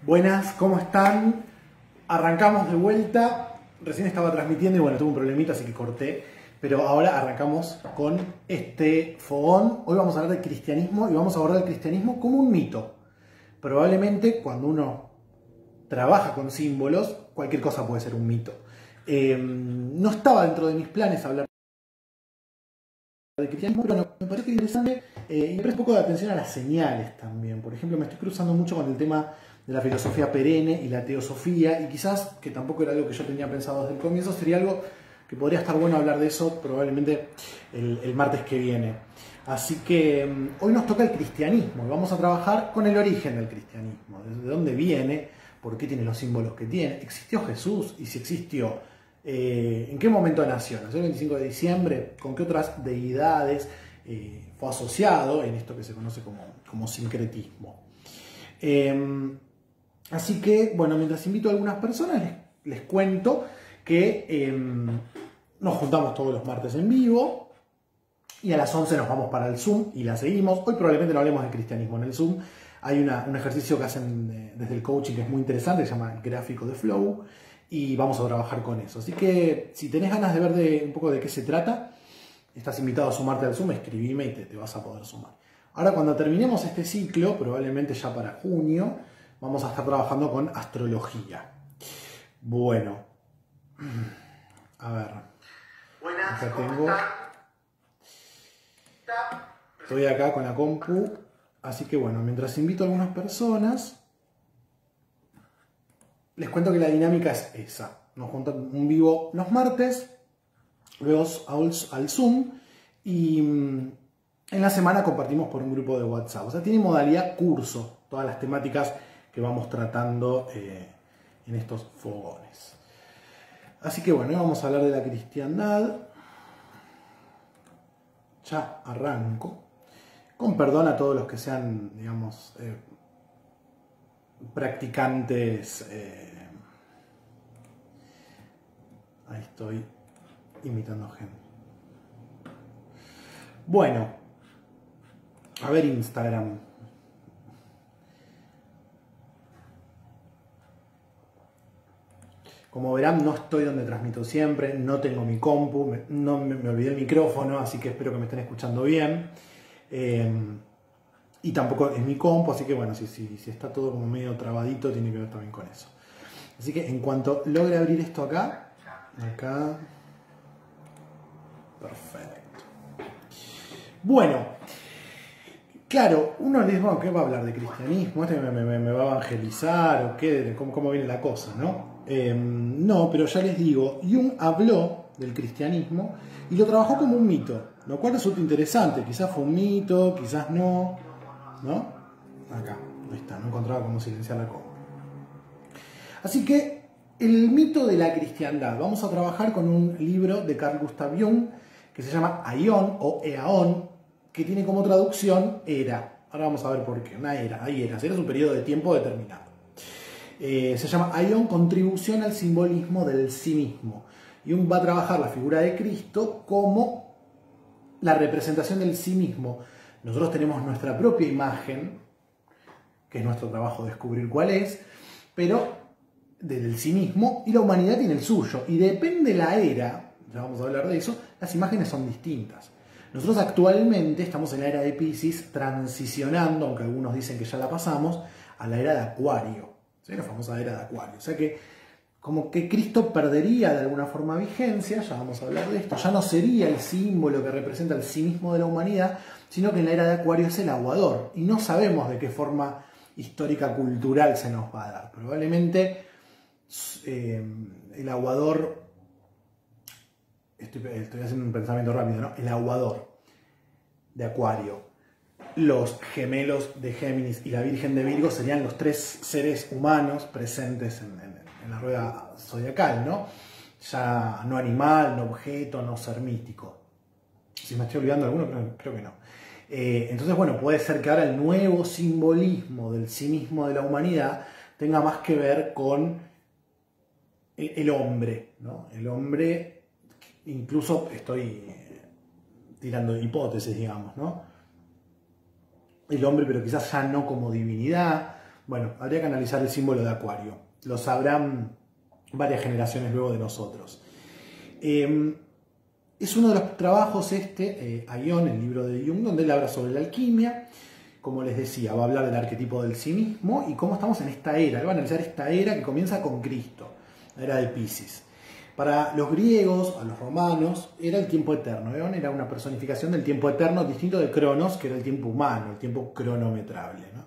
Buenas, ¿cómo están? Arrancamos de vuelta. Recién estaba transmitiendo y bueno, tuve un problemita, así que corté. Pero ahora arrancamos con este fogón. Hoy vamos a hablar del cristianismo y vamos a abordar el cristianismo como un mito. Probablemente cuando uno trabaja con símbolos, cualquier cosa puede ser un mito. No estaba dentro de mis planes hablar del cristianismo, pero bueno, me parece interesante y me presta un poco de atención a las señales también. Por ejemplo, me estoy cruzando mucho con el tema de la filosofía perenne y la teosofía, y quizás, que tampoco era algo que yo tenía pensado desde el comienzo, sería algo que podría estar bueno hablar de eso probablemente el martes que viene. Así que hoy nos toca el cristianismo y vamos a trabajar con el origen del cristianismo, de dónde viene, por qué tiene los símbolos que tiene, ¿existió Jesús? Y si existió, ¿en qué momento nació? ¿Nació el 25 de diciembre? ¿Con qué otras deidades fue asociado en esto que se conoce como sincretismo? Así que, bueno, mientras invito a algunas personas, les cuento que nos juntamos todos los martes en vivo y a las 11 nos vamos para el Zoom y la seguimos. Hoy probablemente no hablemos de cristianismo en el Zoom. Hay un ejercicio que hacen desde el coaching que es muy interesante, se llama el gráfico de flow, y vamos a trabajar con eso. Así que si tenés ganas de ver un poco de qué se trata, estás invitado a sumarte al Zoom, escribime y te vas a poder sumar. Ahora, cuando terminemos este ciclo, probablemente ya para junio, vamos a estar trabajando con astrología. Bueno, a ver. Buenas, Acá ¿cómo tengo. están? Estoy acá con la compu. Así que bueno, mientras invito a algunas personas, les cuento que la dinámica es esa. Nos juntamos un vivo los martes, luego al Zoom y en la semana compartimos por un grupo de WhatsApp. O sea, tiene modalidad curso, todas las temáticas que vamos tratando en estos fogones. Así que bueno, hoy vamos a hablar de la cristiandad. Ya arranco. Con perdón a todos los que sean, digamos, practicantes. Ahí estoy imitando gente. Bueno, a ver Instagram. Como verán, no estoy donde transmito siempre, no tengo mi compu, no me olvidé el micrófono, así que espero que me estén escuchando bien. Y tampoco es mi compu, así que bueno, si está todo como medio trabadito, tiene que ver también con eso. Así que en cuanto logre abrir esto acá, perfecto. Bueno, claro, uno le dice, bueno, ¿qué va a hablar de cristianismo? ¿Este me va a evangelizar? ¿O qué? ¿Cómo viene la cosa, no? No, pero ya les digo, Jung habló del cristianismo y lo trabajó como un mito, lo cual resulta interesante. Quizás fue un mito, quizás no, ¿no? Acá, ahí está, no encontraba cómo silenciar la compu. Así que el mito de la cristiandad, vamos a trabajar con un libro de Carl Gustav Jung que se llama Aion o Eaón, que tiene como traducción era. Ahora vamos a ver por qué, una era, hay eras, era un periodo de tiempo determinado. Se llama Aion, contribución al simbolismo del sí mismo. Jung va a trabajar la figura de Cristo como la representación del sí mismo. Nosotros tenemos nuestra propia imagen, que es nuestro trabajo descubrir cuál es, pero del sí mismo, y la humanidad tiene el suyo. Y depende la era, ya vamos a hablar de eso, las imágenes son distintas. Nosotros actualmente estamos en la era de Piscis, transicionando, aunque algunos dicen que ya la pasamos, a la era de Acuario. ¿Sí? La famosa era de Acuario. O sea que como que Cristo perdería de alguna forma vigencia, ya vamos a hablar de esto, ya no sería el símbolo que representa el sí mismo de la humanidad, sino que en la era de Acuario es el aguador. Y no sabemos de qué forma histórica cultural se nos va a dar. Probablemente el aguador, estoy haciendo un pensamiento rápido, ¿no? El aguador de Acuario, los gemelos de Géminis y la Virgen de Virgo serían los tres seres humanos presentes en la rueda zodiacal, ¿no? Ya no animal, no objeto, no ser mítico. Si me estoy olvidando alguno, creo que no. Entonces, bueno, puede ser que ahora el nuevo simbolismo del sí mismo de la humanidad tenga más que ver con el hombre, ¿no? El hombre, incluso estoy tirando hipótesis, digamos, ¿no? El hombre, pero quizás ya no como divinidad, Bueno, habría que analizar el símbolo de Acuario. Lo sabrán varias generaciones luego de nosotros. Es uno de los trabajos Aion, el libro de Jung, donde él habla sobre la alquimia. Como les decía, va a hablar del arquetipo del sí mismo y cómo estamos en esta era. Él va a analizar esta era que comienza con Cristo, la era de Piscis. Para los griegos, a los romanos, era el tiempo eterno. Eón era una personificación del tiempo eterno, distinto de Cronos, que era el tiempo humano, el tiempo cronometrable, ¿no?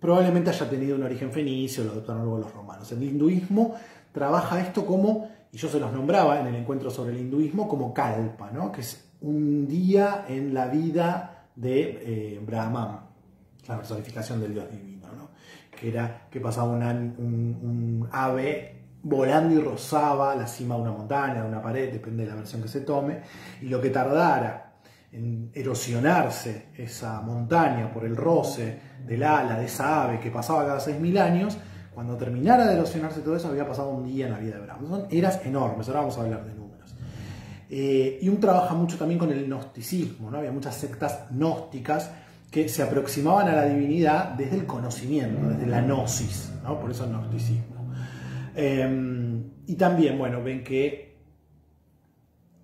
Probablemente haya tenido un origen fenicio, lo adoptaron luego los romanos. El hinduismo trabaja esto como, y yo se los nombraba en el encuentro sobre el hinduismo, como kalpa, ¿no? Que es un día en la vida de Brahman, la personificación del dios divino, ¿no? Que pasaba un ave volando y rozaba la cima de una montaña, de una pared, depende de la versión que se tome, y lo que tardara en erosionarse esa montaña por el roce del ala de esa ave que pasaba cada 6.000 años, cuando terminara de erosionarse todo eso había pasado un día en la vida de Brahman. Son eras enormes, ahora vamos a hablar de números. Jung trabaja mucho también con el gnosticismo, ¿no? Había muchas sectas gnósticas que se aproximaban a la divinidad desde el conocimiento, desde la gnosis, ¿no? Por eso el gnosticismo. Y también, bueno, ven que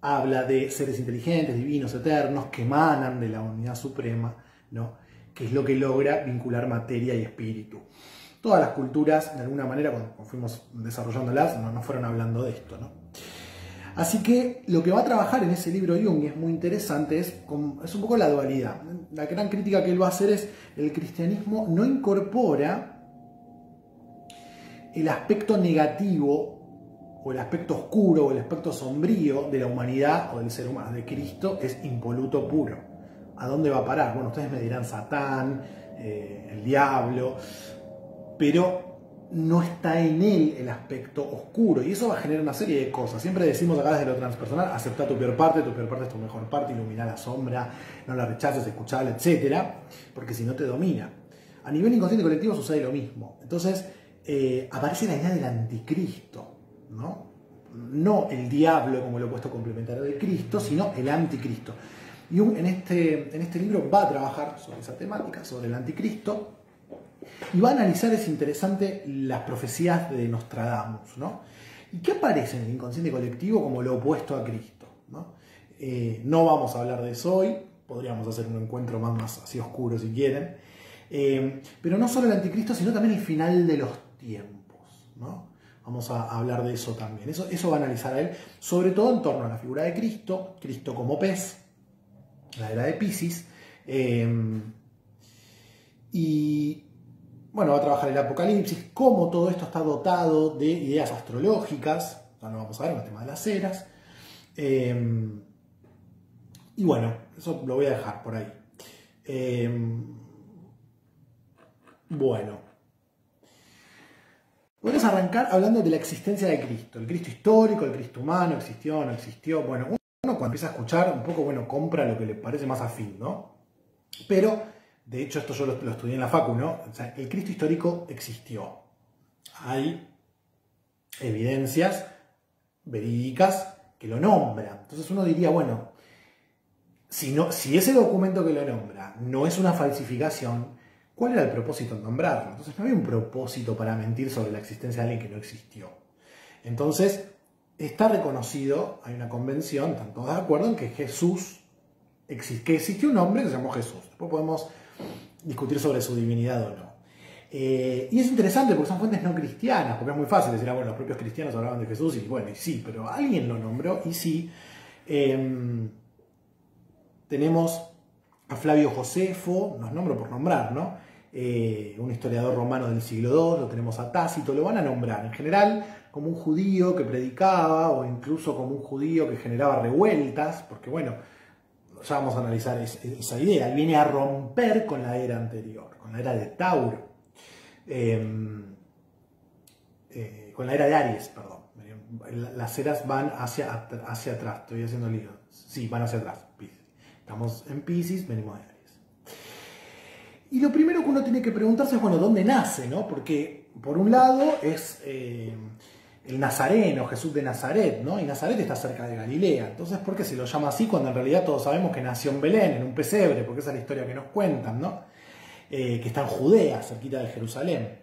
habla de seres inteligentes, divinos, eternos, que emanan de la unidad suprema, ¿no? Que es lo que logra vincular materia y espíritu. Todas las culturas, de alguna manera, cuando fuimos desarrollándolas, nos fueron hablando de esto, ¿no? Así que lo que va a trabajar en ese libro Jung, y es muy interesante, es un poco la dualidad. La gran crítica que él va a hacer es el cristianismo no incorpora el aspecto negativo o el aspecto oscuro o el aspecto sombrío de la humanidad o del ser humano. De Cristo es impoluto puro. ¿A dónde va a parar? Bueno, ustedes me dirán Satán, el diablo, pero no está en él el aspecto oscuro y eso va a generar una serie de cosas. Siempre decimos acá desde lo transpersonal, acepta tu peor parte es tu mejor parte, ilumina la sombra, no la rechaces, escuchala, etc. Porque si no te domina. A nivel inconsciente colectivo sucede lo mismo. Entonces aparece la idea del anticristo, ¿no? No el diablo como el opuesto complementario de Cristo, sino el anticristo. Y en este libro va a trabajar sobre esa temática, sobre el anticristo. Y va a analizar, es interesante, las profecías de Nostradamus, ¿no? ¿Y qué aparece en el inconsciente colectivo como lo opuesto a Cristo, ¿no? No vamos a hablar de eso hoy, podríamos hacer un encuentro más así oscuro si quieren, pero no solo el anticristo, sino también el final de los tiempos, ¿no? Vamos a hablar de eso también, eso va a analizar a él, sobre todo en torno a la figura de Cristo, Cristo como pez, la era de Piscis, y bueno, va a trabajar el Apocalipsis, cómo todo esto está dotado de ideas astrológicas, ya lo vamos a ver en el tema de las eras. Y bueno, eso lo voy a dejar por ahí. Bueno, podemos arrancar hablando de la existencia de Cristo, el Cristo histórico, el Cristo humano, existió, no existió. Bueno, uno cuando empieza a escuchar un poco, bueno, compra lo que le parece más afín, ¿no? Pero de hecho, esto yo lo estudié en la facu, ¿no? O sea, el Cristo histórico existió. Hay evidencias verídicas que lo nombran. Entonces uno diría, bueno, si ese documento que lo nombra no es una falsificación, ¿cuál era el propósito en nombrarlo? Entonces no había un propósito para mentir sobre la existencia de alguien que no existió. Entonces, está reconocido, hay una convención, están todos de acuerdo en que que existió un hombre que se llamó Jesús. Después podemos discutir sobre su divinidad o no. Y es interesante porque son fuentes no cristianas, porque es muy fácil decir, bueno, los propios cristianos hablaban de Jesús y bueno, y sí, pero alguien lo nombró y sí. Tenemos a Flavio Josefo, nos nombro por nombrar, ¿no? Un historiador romano del siglo II, lo tenemos a Tácito, lo van a nombrar en general como un judío que predicaba o incluso como un judío que generaba revueltas, porque bueno, ya vamos a analizar esa idea. Él viene a romper con la era anterior, con la era de Tauro, con la era de Aries, perdón. Las eras van hacia atrás, estoy haciendo lío. Sí, van hacia atrás. Estamos en Piscis, venimos de Aries. Y lo primero que uno tiene que preguntarse es, bueno, ¿dónde nace, no? Porque, por un lado, es el nazareno, Jesús de Nazaret, ¿no? Y Nazaret está cerca de Galilea. Entonces, ¿por qué se lo llama así cuando en realidad todos sabemos que nació en Belén, en un pesebre? Porque esa es la historia que nos cuentan, ¿no? que está en Judea, cerquita de Jerusalén.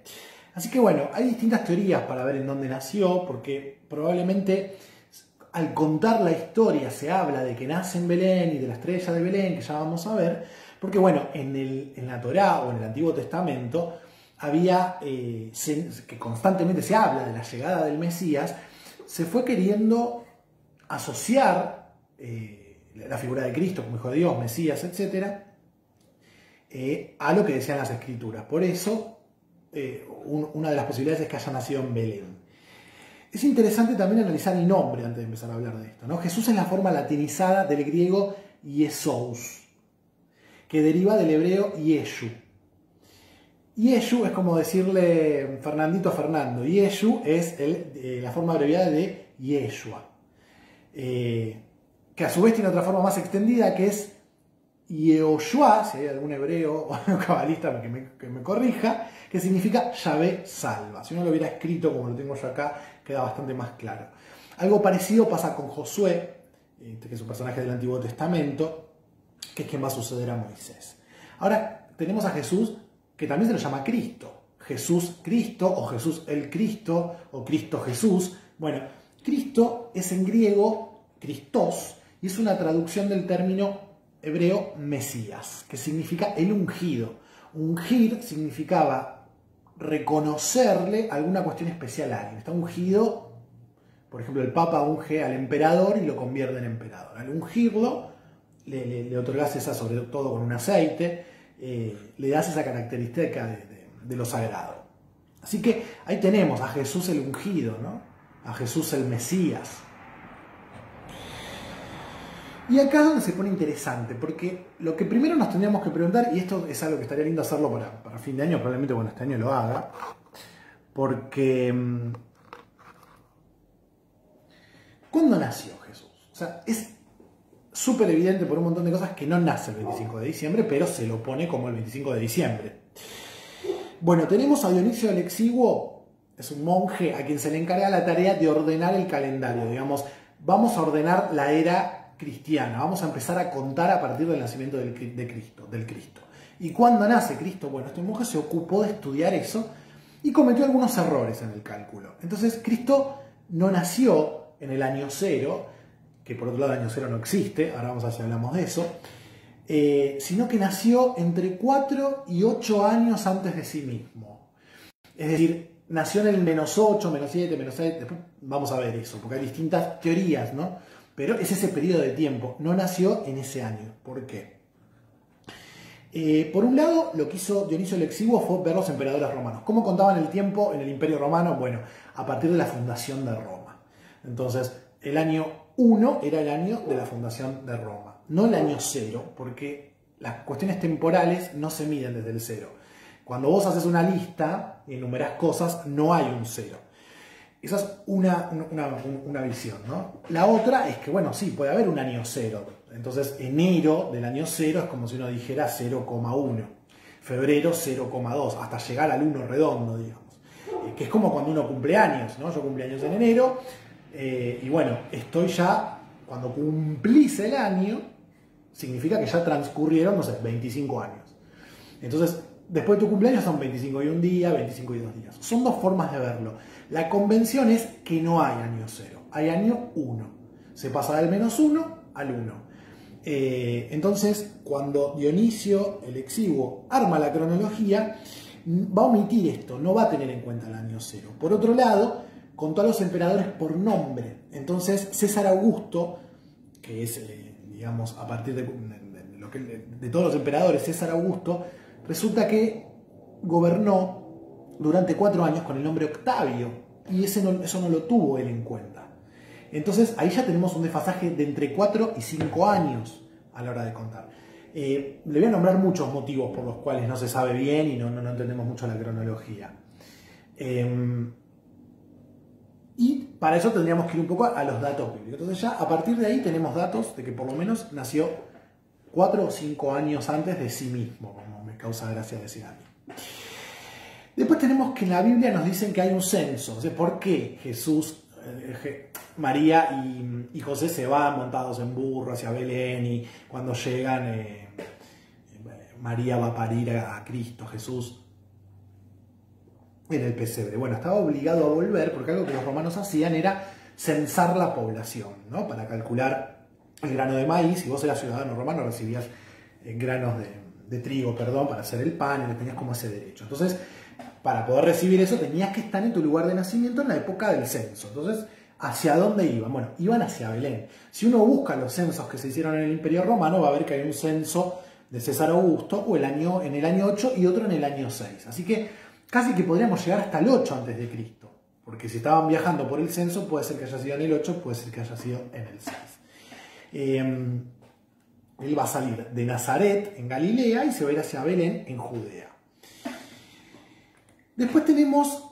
Así que bueno, hay distintas teorías para ver en dónde nació, porque probablemente al contar la historia se habla de que nace en Belén y de la estrella de Belén, que ya vamos a ver, porque bueno, en la Torá o en el Antiguo Testamento había, que constantemente se habla de la llegada del Mesías, se fue queriendo asociar la figura de Cristo como Hijo de Dios, Mesías, etc., a lo que decían las Escrituras. Por eso, una de las posibilidades es que haya nacido en Belén. Es interesante también analizar el nombre antes de empezar a hablar de esto, ¿no? Jesús es la forma latinizada del griego Yesous, que deriva del hebreo Yeshu. Yeshu es como decirle Fernandito a Fernando. Yeshu es la forma abreviada de Yeshua, que a su vez tiene otra forma más extendida que es Yehoshua, si hay algún hebreo o cabalista que me corrija, que significa Yahvé salva. Si uno lo hubiera escrito como lo tengo yo acá, queda bastante más claro. Algo parecido pasa con Josué, que es un personaje del Antiguo Testamento, que es quien va a suceder a Moisés. Ahora tenemos a Jesús, que también se lo llama Cristo. Jesús Cristo, o Jesús el Cristo, o Cristo Jesús. Bueno, Cristo es en griego Christos, y es una traducción del término hebreo Mesías, que significa el ungido. Ungir significaba reconocerle alguna cuestión especial a alguien. Está ungido, por ejemplo, el Papa unge al emperador y lo convierte en emperador. Al ungirlo, le otorgas esa, sobre todo con un aceite, le das esa característica de lo sagrado. Así que ahí tenemos a Jesús el ungido, ¿no? A Jesús el Mesías. Y acá es donde se pone interesante, porque lo que primero nos tendríamos que preguntar, y esto es algo que estaría lindo hacerlo para fin de año, probablemente bueno, este año lo haga, porque ¿cuándo nació Jesús? O sea, es súper evidente por un montón de cosas que no nace el 25 de diciembre, pero se lo pone como el 25 de diciembre. Bueno, tenemos a Dionisio el Exiguo, es un monje a quien se le encarga la tarea de ordenar el calendario, digamos, vamos a ordenar la era cristiana, vamos a empezar a contar a partir del nacimiento del Cristo. ¿Y cuándo nace Cristo? Bueno, este monje se ocupó de estudiar eso y cometió algunos errores en el cálculo. Entonces, Cristo no nació en el año 0, que por otro lado el año 0 no existe, ahora vamos a ver si hablamos de eso, sino que nació entre 4 y 8 años antes de sí mismo. Es decir, nació en el -8, -7, -7, después vamos a ver eso, porque hay distintas teorías, ¿no? Pero es ese periodo de tiempo, no nació en ese año. ¿Por qué? Por un lado, lo que hizo Dionisio el Exiguo fue ver los emperadores romanos. ¿Cómo contaban el tiempo en el Imperio Romano? Bueno, a partir de la fundación de Roma. Entonces, el año 1 era el año de la fundación de Roma, no el año 0, porque las cuestiones temporales no se miden desde el 0. Cuando vos haces una lista y enumerás cosas, no hay un 0. Esa es una visión, ¿no? La otra es que, bueno, sí, puede haber un año 0. Entonces, enero del año 0 es como si uno dijera 0,1. Febrero 0,2, hasta llegar al 1 redondo, digamos. Que es como cuando uno cumple años, ¿no? Yo cumplí años en enero, y bueno, estoy ya, cuando cumplís el año, significa que ya transcurrieron, no sé, 25 años. Entonces, después de tu cumpleaños son 25 y un día, 25 y 2 días. Son dos formas de verlo. La convención es que no hay año 0, hay año 1. Se pasa del -1 al 1. Entonces, cuando Dionisio el Exiguo arma la cronología, va a omitir esto, no va a tener en cuenta el año 0. Por otro lado, contó a los emperadores por nombre. Entonces, César Augusto, que es, digamos, a partir de todos los emperadores, César Augusto, resulta que gobernó durante 4 años con el nombre Octavio, y eso no lo tuvo él en cuenta. Entonces ahí ya tenemos un desfasaje de entre 4 y 5 años a la hora de contar. Le voy a nombrar muchos motivos por los cuales no se sabe bien y no entendemos mucho la cronología. Y para eso tendríamos que ir un poco a los datos bíblicos. Entonces ya a partir de ahí tenemos datos de que por lo menos nació 4 o 5 años antes de sí mismo, como me causa gracia decir a mí. Después tenemos que en la Biblia nos dicen que hay un censo. O sea, ¿por qué Jesús, María y José se van montados en burro hacia Belén y cuando llegan, María va a parir a Cristo, a Jesús, en el pesebre. Bueno, estaba obligado a volver porque algo que los romanos hacían era censar la población, ¿no? Para calcular el grano de maíz. Si vos eras ciudadano romano recibías granos de trigo, perdón, para hacer el pan, y tenías como ese derecho. Entonces, para poder recibir eso tenías que estar en tu lugar de nacimiento en la época del censo. Entonces, ¿hacia dónde iban? Bueno, iban hacia Belén. Si uno busca los censos que se hicieron en el Imperio Romano, va a ver que hay un censo de César Augusto en el año 8 y otro en el año 6. Así que casi que podríamos llegar hasta el 8 antes de Cristo. Porque si estaban viajando por el censo, puede ser que haya sido en el 8, puede ser que haya sido en el 6. Él va a salir de Nazaret, en Galilea, y se va a ir hacia Belén, en Judea. Después tenemos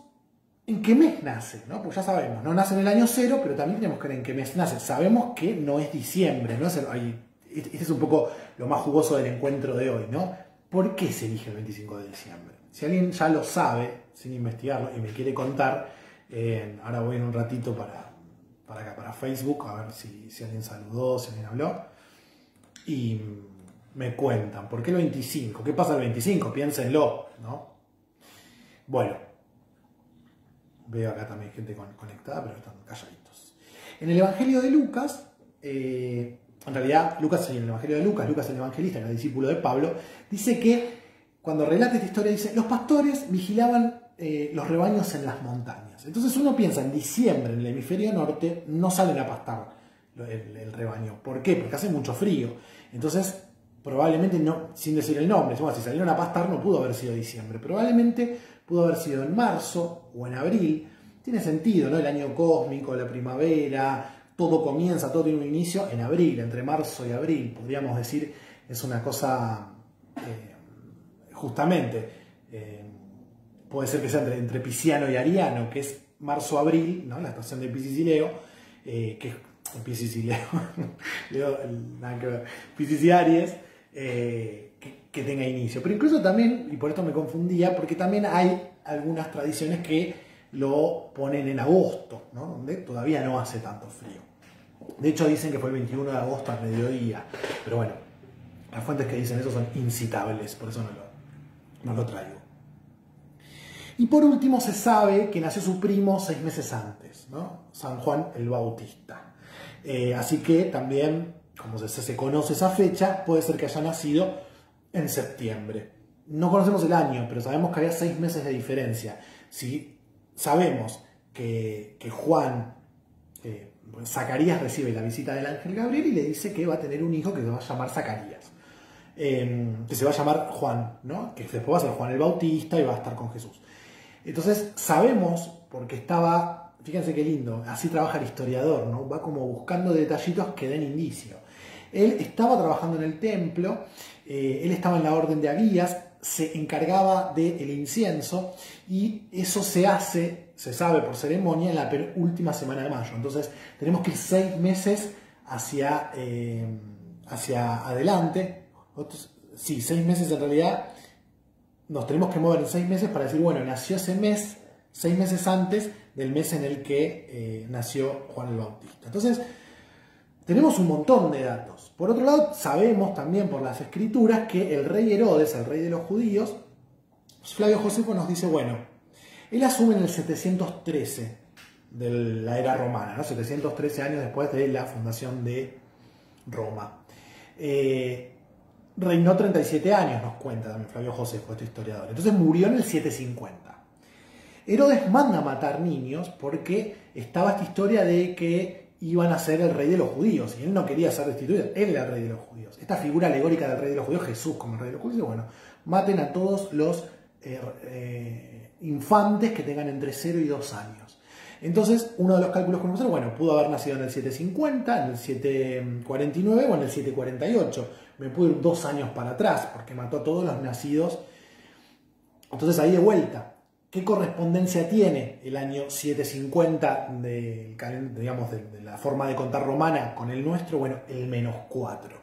en qué mes nace, ¿no? Pues ya sabemos, no nace en el año 0, pero también tenemos que ver en qué mes nace. Sabemos que no es diciembre, ¿no? Este es un poco lo más jugoso del encuentro de hoy, ¿no? ¿Por qué se elige el 25 de diciembre? Si alguien ya lo sabe, sin investigarlo, y me quiere contar, ahora voy en un ratito para Facebook, a ver si alguien saludó, si alguien habló, y me cuentan, ¿por qué el 25? ¿Qué pasa el 25? Piénsenlo, ¿no? Bueno, veo acá también gente conectada, pero están calladitos. En el Evangelio de Lucas, en realidad Lucas en el Evangelio de Lucas el evangelista, era discípulo de Pablo, dice que cuando relata esta historia dice, los pastores vigilaban los rebaños en las montañas. Entonces uno piensa, en diciembre en el hemisferio norte no salen a pastar el rebaño. ¿Por qué? Porque hace mucho frío. Entonces probablemente, no, sin decir el nombre, si salieron a pastar no pudo haber sido diciembre. Probablemente pudo haber sido en marzo o en abril. Tiene sentido, ¿no? El año cósmico, la primavera, todo comienza, todo tiene un inicio en abril, entre marzo y abril. Podríamos decir, es una cosa, justamente, puede ser que sea entre pisciano y ariano, que es marzo-abril, ¿no? La estación de Piscis y Leo, que es Piscis y Leo, Leo nada que ver, Piscis y Aries, que tenga inicio. Pero incluso también, y por esto me confundía, porque también hay algunas tradiciones que lo ponen en agosto, ¿no? Donde todavía no hace tanto frío. De hecho dicen que fue el 21 de agosto al mediodía, pero bueno, las fuentes que dicen eso son incitables, por eso no lo traigo. Y por último se sabe que nació su primo 6 meses antes, ¿no? San Juan el Bautista. Así que también, como se conoce esa fecha, puede ser que haya nacido en septiembre. No conocemos el año, pero sabemos que había 6 meses de diferencia. Si sabemos que Juan, Zacarías recibe la visita del ángel Gabriel y le dice que va a tener un hijo que se va a llamar Zacarías. Que se va a llamar Juan, ¿no? Que después va a ser Juan el Bautista y va a estar con Jesús. Entonces sabemos, porque estaba, fíjense qué lindo, así trabaja el historiador, ¿no? Va como buscando detallitos que den indicio. Él estaba trabajando en el templo, él estaba en la orden de Abías, se encargaba del incienso y eso se hace, se sabe por ceremonia, en la última semana de mayo. Entonces tenemos que ir 6 meses hacia adelante. Sí, 6 meses en realidad. Nos tenemos que mover en 6 meses para decir, bueno, nació ese mes, 6 meses antes del mes en el que nació Juan el Bautista. Entonces, tenemos un montón de datos. Por otro lado, sabemos también por las escrituras que el rey Herodes, el rey de los judíos, Flavio Josefo nos dice, bueno, él asume en el 713 de la era romana, ¿no? 713 años después de la fundación de Roma. Reinó 37 años, nos cuenta también Flavio Josefo, este historiador. Entonces murió en el 750. Herodes manda a matar niños porque estaba esta historia de que iban a ser el rey de los judíos y él no quería ser destituido, él era el rey de los judíos. Esta figura alegórica del rey de los judíos, Jesús como el rey de los judíos, bueno, maten a todos los infantes que tengan entre 0 y 2 años. Entonces, uno de los cálculos que vamos a hacer, bueno, pudo haber nacido en el 750, en el 749 o en el 748. Me pude ir 2 años para atrás, porque mató a todos los nacidos. Entonces, ahí de vuelta, ¿qué correspondencia tiene el año 750 de la forma de contar romana con el nuestro? Bueno, el -4.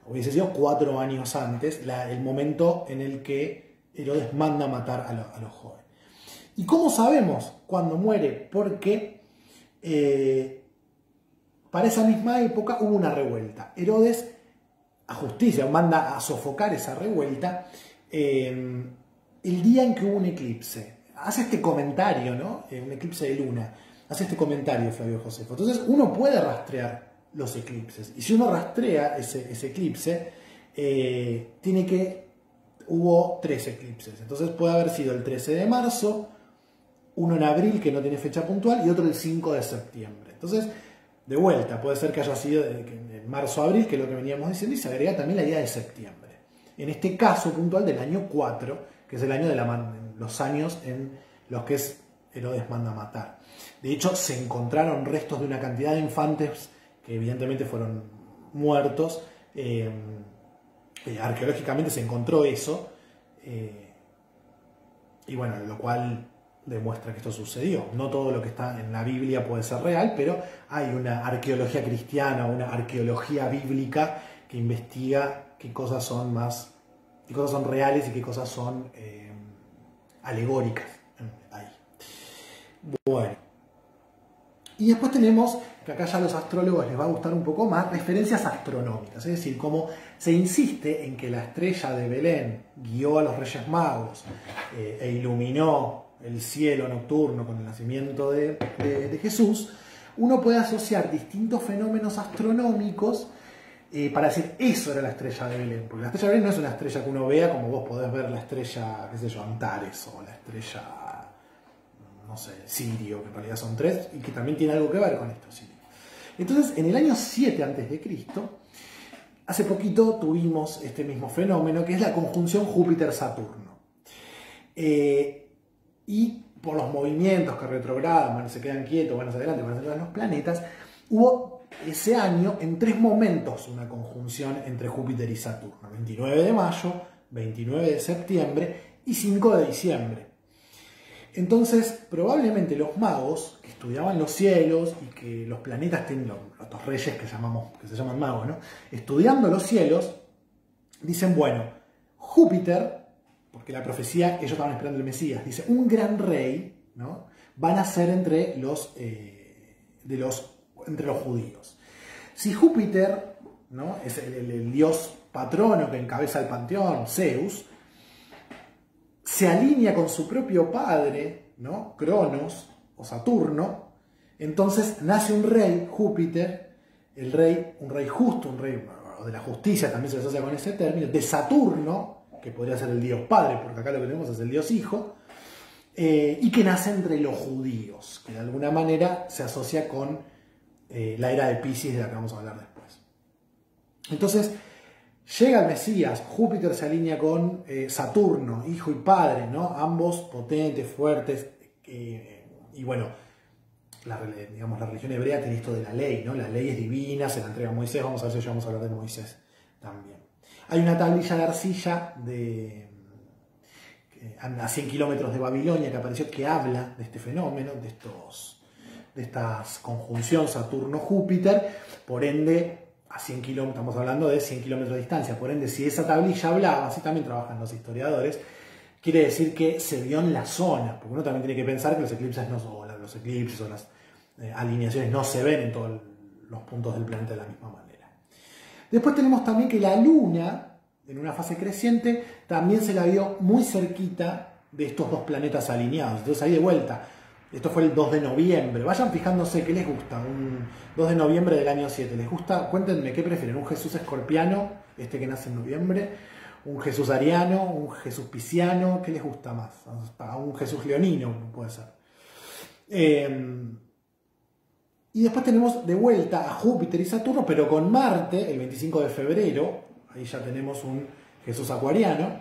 Hubiese sido 4 años antes, el momento en el que Herodes manda a matar a los jóvenes. ¿Y cómo sabemos cuándo muere? Porque para esa misma época hubo una revuelta. Herodes justicia, manda a sofocar esa revuelta el día en que hubo un eclipse. Hace este comentario, ¿no? Un eclipse de luna. Hace este comentario Flavio Josefo. Entonces uno puede rastrear los eclipses. Y si uno rastrea ese eclipse, tiene que... Hubo 3 eclipses. Entonces puede haber sido el 13 de marzo, uno en abril que no tiene fecha puntual y otro el 5 de septiembre. Entonces, de vuelta, puede ser que haya sido en marzo-abril, que es lo que veníamos diciendo, y se agrega también la idea de septiembre. En este caso puntual del año 4, que es el año de los años en los que Herodes manda a matar. De hecho, se encontraron restos de una cantidad de infantes que evidentemente fueron muertos. Arqueológicamente se encontró eso. Y bueno, lo cual demuestra que esto sucedió. No todo lo que está en la Biblia puede ser real, pero hay una arqueología cristiana, una arqueología bíblica que investiga qué cosas son reales y qué cosas son alegóricas. Ahí. Bueno. Y después tenemos, que acá ya a los astrólogos les va a gustar un poco más, referencias astronómicas. Es decir, como se insiste en que la estrella de Belén guió a los Reyes Magos e iluminó el cielo nocturno con el nacimiento de Jesús, uno puede asociar distintos fenómenos astronómicos para decir, eso era la estrella de Belén. Porque la estrella de Belén no es una estrella que uno vea como vos podés ver la estrella, qué sé yo, Antares, o la estrella, no sé, Sirio, que en realidad son 3, y que también tiene algo que ver con esto, Sirio. Entonces, en el año 7 a.C., hace poquito tuvimos este mismo fenómeno, que es la conjunción Júpiter-Saturno. Y por los movimientos que retrogradan, se quedan quietos, van hacia adelante, van hacia atrás los planetas, hubo ese año en 3 momentos una conjunción entre Júpiter y Saturno. 29 de mayo, 29 de septiembre y 5 de diciembre. Entonces, probablemente los magos que estudiaban los cielos y que los planetas tienen, los reyes que se llaman magos, ¿no? Estudiando los cielos, dicen, bueno, Júpiter, porque la profecía, ellos estaban esperando el Mesías, dice, un gran rey, ¿no? Va a nacer entre los judíos. Si Júpiter, ¿no? Es el dios patrono que encabeza el panteón, Zeus, se alinea con su propio padre, ¿no? Cronos o Saturno, entonces nace un rey, Júpiter, un rey justo, un rey de la justicia, también se asocia con ese término, de Saturno, que podría ser el dios padre, porque acá lo que tenemos es el dios hijo, y que nace entre los judíos, que de alguna manera se asocia con la era de Piscis, de la que vamos a hablar después. Entonces, llega el Mesías, Júpiter se alinea con Saturno, hijo y padre, ¿no? Ambos potentes, fuertes, y bueno, la religión hebrea tiene esto de la ley, ¿no? La ley es divina, se la entrega a Moisés, vamos a ver si ya vamos a hablar de Moisés también. Hay una tablilla de arcilla a 100 kilómetros de Babilonia que apareció, que habla de este fenómeno, de esta conjunción Saturno-Júpiter, por ende, a 100 kilómetros, estamos hablando de 100 kilómetros de distancia, por ende, si esa tablilla hablaba, así también trabajan los historiadores, quiere decir que se vio en la zona, porque uno también tiene que pensar que los eclipses o las alineaciones no se ven en todos los puntos del planeta de la misma manera. Después tenemos también que la Luna, en una fase creciente, también se la vio muy cerquita de estos 2 planetas alineados. Entonces ahí de vuelta, esto fue el 2 de noviembre. Vayan fijándose qué les gusta. Un 2 de noviembre del año 7. ¿Les gusta? Cuéntenme qué prefieren. ¿Un Jesús escorpiano, este que nace en noviembre? ¿Un Jesús ariano? ¿Un Jesús pisciano? ¿Qué les gusta más? Un Jesús leonino puede ser. Y después tenemos de vuelta a Júpiter y Saturno, pero con Marte, el 25 de febrero. Ahí ya tenemos un Jesús acuariano.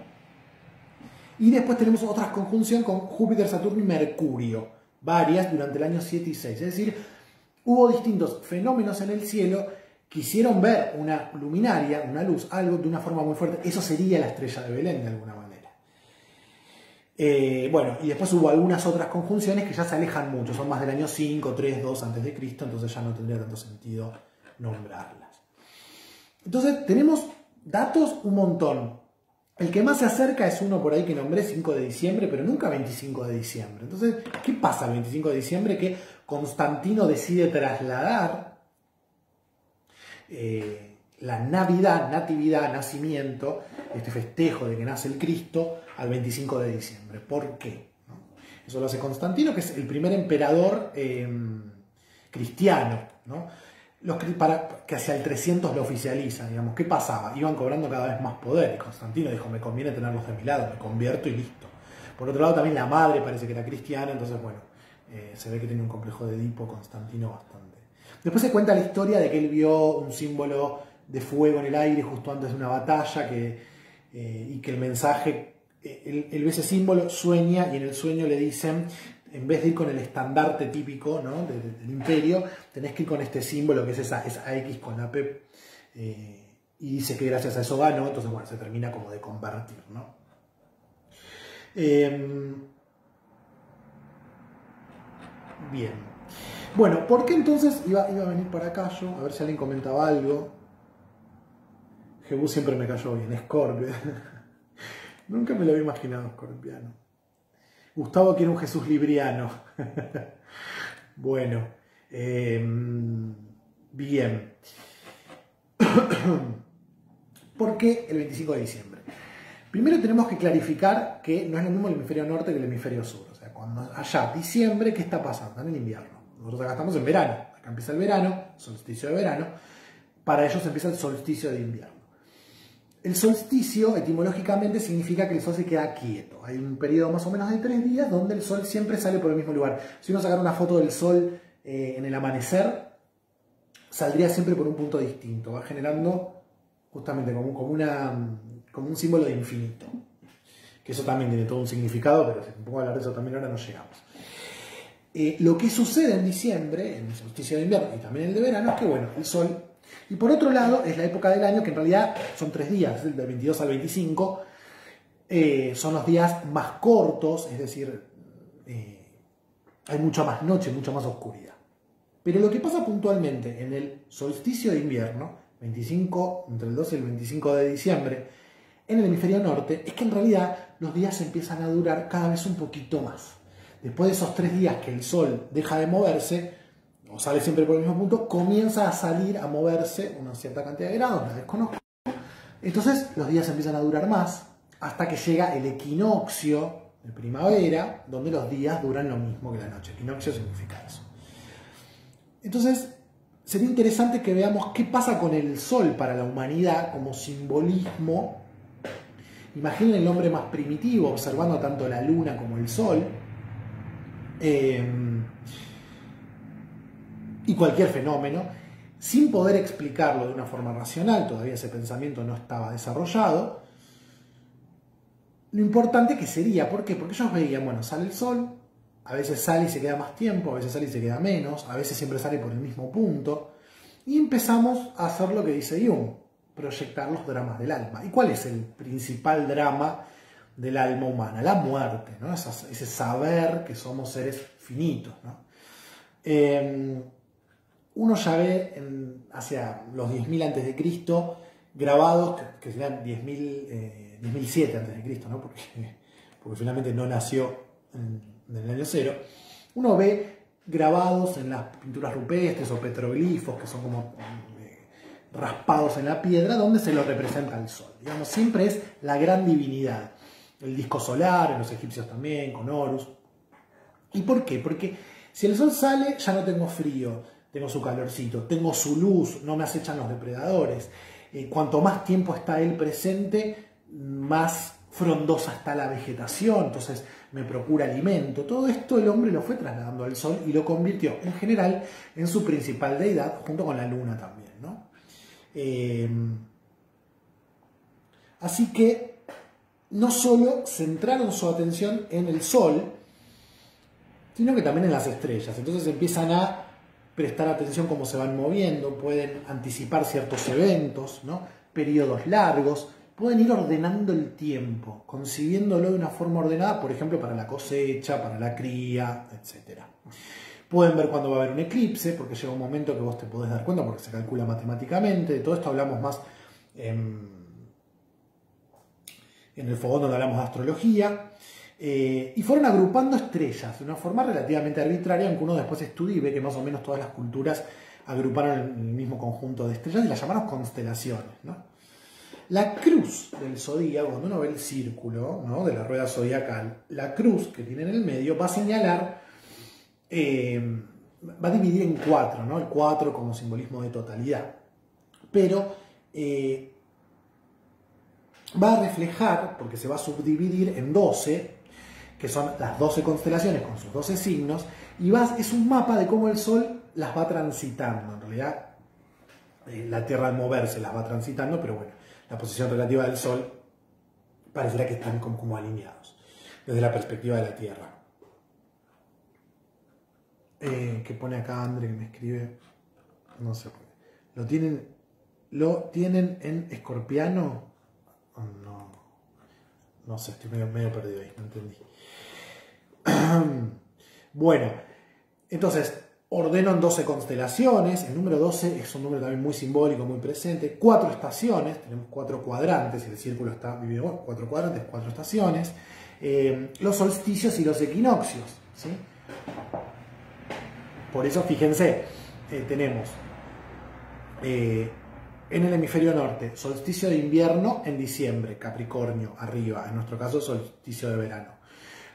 Y después tenemos otras conjunciones con Júpiter, Saturno y Mercurio. Varias durante el año 7 y 6. Es decir, hubo distintos fenómenos en el cielo que hicieron ver una luminaria, una luz, algo de una forma muy fuerte. Eso sería la estrella de Belén de alguna manera. Bueno, y después hubo algunas otras conjunciones que ya se alejan mucho. Son más del año 5, 3, 2 a.C., entonces ya no tendría tanto sentido nombrarlas. Entonces tenemos datos un montón. El que más se acerca es uno por ahí que nombré, 5 de diciembre, pero nunca 25 de diciembre. Entonces, ¿qué pasa el 25 de diciembre? Que Constantino decide trasladar la Navidad, natividad, nacimiento, este festejo de que nace el Cristo, al 25 de diciembre. ¿Por qué? ¿No? Eso lo hace Constantino, que es el primer emperador cristiano, ¿no? Que hacia el 300 lo oficializa, digamos. ¿Qué pasaba? Iban cobrando cada vez más poder y Constantino dijo, me conviene tenerlos de mi lado, me convierto y listo. Por otro lado, también la madre parece que era cristiana, entonces, bueno, se ve que tenía un complejo de Edipo Constantino bastante. Después se cuenta la historia de que él vio un símbolo de fuego en el aire justo antes de una batalla y que el mensaje, él ve ese símbolo, sueña y en el sueño le dicen, en vez de ir con el estandarte típico, ¿no?, del imperio, tenés que ir con este símbolo que es esa X con la P, y dice que gracias a eso ganó, entonces bueno, se termina como de convertir, ¿no? Bien. Bueno, ¿por qué entonces iba a venir para acá yo? A ver si alguien comentaba algo. Jebú siempre me cayó bien, Scorpio. Nunca me lo había imaginado escorpiano. Gustavo quiere un Jesús libriano. Bueno, bien. ¿Por qué el 25 de diciembre? Primero tenemos que clarificar que no es lo mismo el hemisferio norte que el hemisferio sur. O sea, cuando allá, diciembre, ¿qué está pasando? En el invierno. Nosotros acá estamos en verano. Acá empieza el verano, solsticio de verano. Para ellos empieza el solsticio de invierno. El solsticio, etimológicamente, significa que el sol se queda quieto. Hay un periodo más o menos de 3 días donde el sol siempre sale por el mismo lugar. Si uno sacara una foto del sol en el amanecer, saldría siempre por un punto distinto. Va generando justamente como un símbolo de infinito. Que eso también tiene todo un significado, pero si me pongo a hablar de eso también ahora no llegamos. Lo que sucede en diciembre, en el solsticio de invierno y también en el de verano, es que bueno, el sol... Y por otro lado, es la época del año que en realidad son 3 días, del 22 al 25, son los días más cortos, es decir, hay mucha más noche, mucha más oscuridad. Pero lo que pasa puntualmente en el solsticio de invierno, 25, entre el 12 y el 25 de diciembre, en el hemisferio norte, es que en realidad los días empiezan a durar cada vez un poquito más. Después de esos 3 días que el sol deja de moverse, o sale siempre por el mismo punto, comienza a salir, a moverse una cierta cantidad de grados, la desconozco. Entonces los días empiezan a durar más hasta que llega el equinoccio de primavera, donde los días duran lo mismo que la noche. Equinoccio significa eso. Entonces sería interesante que veamos qué pasa con el sol para la humanidad como simbolismo. Imaginen el hombre más primitivo observando tanto la luna como el sol. Y cualquier fenómeno, sin poder explicarlo de una forma racional, todavía ese pensamiento no estaba desarrollado. Lo importante que sería, ¿por qué? Porque ellos veían, bueno, sale el sol, a veces sale y se queda más tiempo, a veces sale y se queda menos, a veces siempre sale por el mismo punto, y empezamos a hacer lo que dice Jung, proyectar los dramas del alma. ¿Y cuál es el principal drama del alma humana? La muerte, ¿no? Ese saber que somos seres finitos, ¿no? Uno ya ve hacia los 10.000 a.C. grabados, que serían 10.007 a.C., ¿no? porque finalmente no nació en el año 0. Uno ve grabados en las pinturas rupestres o petroglifos, que son como raspados en la piedra, donde se lo representa el sol. Digamos, siempre es la gran divinidad. El disco solar, en los egipcios también, con Horus. ¿Y por qué? Porque si el sol sale, ya no tengo frío. Tengo su calorcito, tengo su luz, no me acechan los depredadores. Cuanto más tiempo está él presente, más frondosa está la vegetación, entonces me procura alimento. Todo esto el hombre lo fue trasladando al sol y lo convirtió en general en su principal deidad, junto con la luna también, ¿no? Así que no solo centraron su atención en el sol, sino que también en las estrellas. Entonces empiezan a prestar atención cómo se van moviendo, pueden anticipar ciertos eventos, ¿no? Periodos largos, pueden ir ordenando el tiempo, concibiéndolo de una forma ordenada, por ejemplo, para la cosecha, para la cría, etc. Pueden ver cuándo va a haber un eclipse, porque llega un momento que vos te podés dar cuenta, porque se calcula matemáticamente. De todo esto hablamos más en el fogón donde hablamos de astrología. Y fueron agrupando estrellas de una forma relativamente arbitraria, aunque uno después estudia y ve que más o menos todas las culturas agruparon en el mismo conjunto de estrellas y las llamaron constelaciones, ¿no? La cruz del zodíaco, cuando uno ve el círculo, ¿no?, de la rueda zodiacal, la cruz que tiene en el medio va a señalar, va a dividir en 4, ¿no? El 4 como simbolismo de totalidad. Pero va a reflejar, porque se va a subdividir en 12, que son las 12 constelaciones con sus 12 signos, y es un mapa de cómo el Sol las va transitando. En realidad, la Tierra al moverse las va transitando, pero bueno, la posición relativa del Sol parecerá que están como alineados desde la perspectiva de la Tierra. ¿Qué pone acá André que me escribe? No sé. ¿Lo tienen en escorpiano? No. No sé, estoy medio perdido ahí, no entendí. Bueno, entonces ordeno en 12 constelaciones. El número 12 es un número también muy simbólico, muy presente. 4 estaciones, tenemos 4 cuadrantes, y el círculo está dividido en 4 cuadrantes, 4 estaciones. Los solsticios y los equinoccios, ¿sí? Por eso, fíjense, tenemos en el hemisferio norte solsticio de invierno en diciembre, Capricornio, arriba, en nuestro caso solsticio de verano.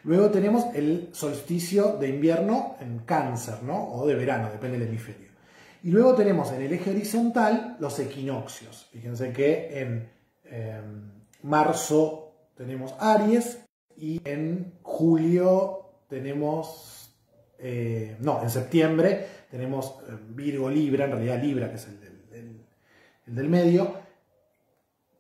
Luego tenemos el solsticio de invierno en Cáncer, ¿no?, o de verano, depende del hemisferio. Y luego tenemos en el eje horizontal los equinoccios. Fíjense que en marzo tenemos Aries y en julio tenemos... en septiembre tenemos Virgo, Libra, en realidad Libra, que es el del medio,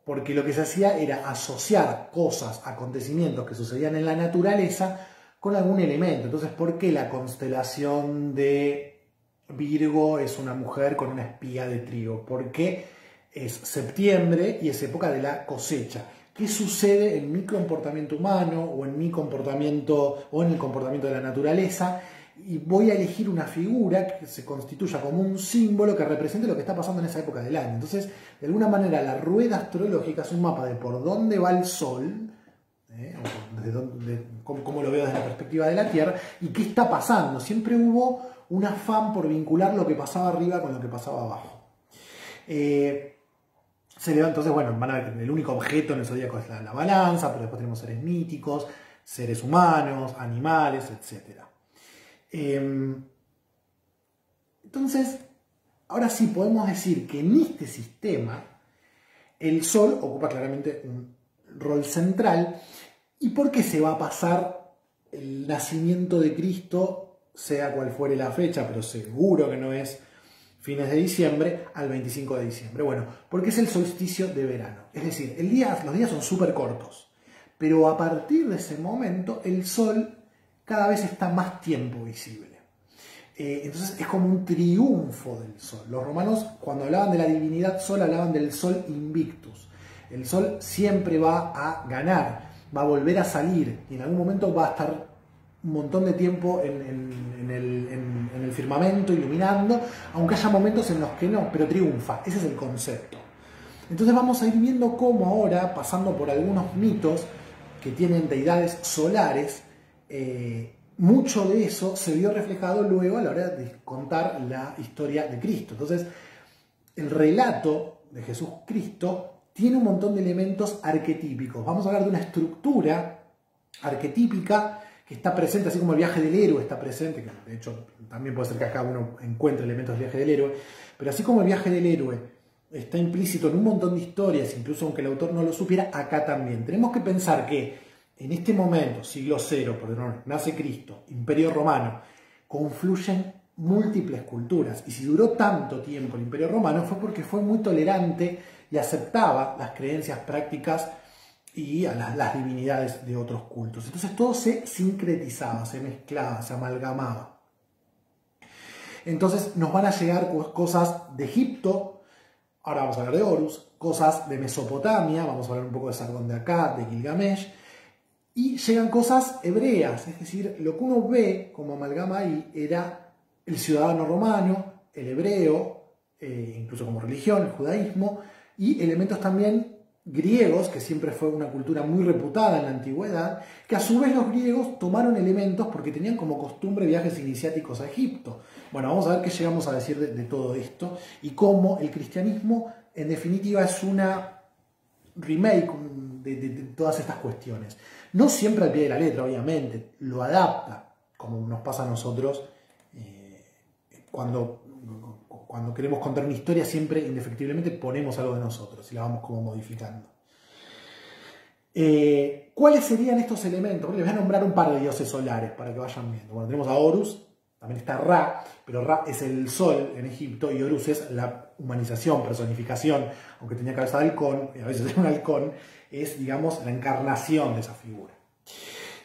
porque lo que se hacía era asociar cosas, acontecimientos que sucedían en la naturaleza con algún elemento. Entonces, ¿por qué la constelación de Virgo es una mujer con una espiga de trigo? Porque es septiembre y es época de la cosecha. ¿Qué sucede en mi comportamiento humano o en mi comportamiento o en el comportamiento de la naturaleza? Y voy a elegir una figura que se constituya como un símbolo que represente lo que está pasando en esa época del año. Entonces, de alguna manera, la rueda astrológica es un mapa de por dónde va el Sol, cómo lo veo desde la perspectiva de la Tierra, y qué está pasando. Siempre hubo un afán por vincular lo que pasaba arriba con lo que pasaba abajo. Entonces, bueno, van a ver que el único objeto en el zodíaco es la balanza, pero después tenemos seres míticos, seres humanos, animales, etc. Entonces, ahora sí podemos decir que en este sistema el Sol ocupa claramente un rol central. ¿Y por qué se va a pasar el nacimiento de Cristo, sea cual fuere la fecha, pero seguro que no es fines de diciembre, al 25 de diciembre? Bueno, porque es el solsticio de verano. Es decir, los días son súper cortos, pero a partir de ese momento el Sol cada vez está más tiempo visible. Entonces es como un triunfo del Sol. Los romanos, cuando hablaban de la divinidad Sol, hablaban del Sol Invictus. El Sol siempre va a ganar, va a volver a salir, y en algún momento va a estar un montón de tiempo en el firmamento iluminando, aunque haya momentos en los que no, pero triunfa. Ese es el concepto. Entonces vamos a ir viendo cómo ahora, pasando por algunos mitos que tienen deidades solares, mucho de eso se vio reflejado luego a la hora de contar la historia de Cristo. Entonces, el relato de Jesús Cristo tiene un montón de elementos arquetípicos. Vamos a hablar de una estructura arquetípica que está presente, así como el viaje del héroe está presente, que de hecho también puede ser que acá uno encuentre elementos del viaje del héroe, pero así como el viaje del héroe está implícito en un montón de historias, incluso aunque el autor no lo supiera, acá también. Tenemos que pensar que en este momento, siglo cero, perdón, nace Cristo, Imperio Romano, confluyen múltiples culturas. Y si duró tanto tiempo el Imperio Romano fue porque fue muy tolerante y aceptaba las creencias prácticas y a las divinidades de otros cultos. Entonces todo se sincretizaba, se mezclaba, se amalgamaba. Entonces nos van a llegar cosas de Egipto, ahora vamos a hablar de Horus, cosas de Mesopotamia, vamos a hablar un poco de Sargón de Akkad, de Gilgamesh, y llegan cosas hebreas, es decir, lo que uno ve como amalgama ahí era el ciudadano romano, el hebreo, incluso como religión, el judaísmo, y elementos también griegos, que siempre fue una cultura muy reputada en la antigüedad, que a su vez los griegos tomaron elementos porque tenían como costumbre viajes iniciáticos a Egipto. Bueno, vamos a ver qué llegamos a decir de todo esto y cómo el cristianismo en definitiva es una remake de todas estas cuestiones. No siempre al pie de la letra, obviamente, lo adapta, como nos pasa a nosotros cuando queremos contar una historia, siempre indefectiblemente ponemos algo de nosotros y la vamos como modificando. ¿Cuáles serían estos elementos? Les voy a nombrar un par de dioses solares para que vayan viendo. Bueno, tenemos a Horus, también está Ra, pero Ra es el sol en Egipto y Horus es la humanización, personificación, aunque tenía cabeza de halcón, y a veces es un halcón, es, digamos, la encarnación de esa figura.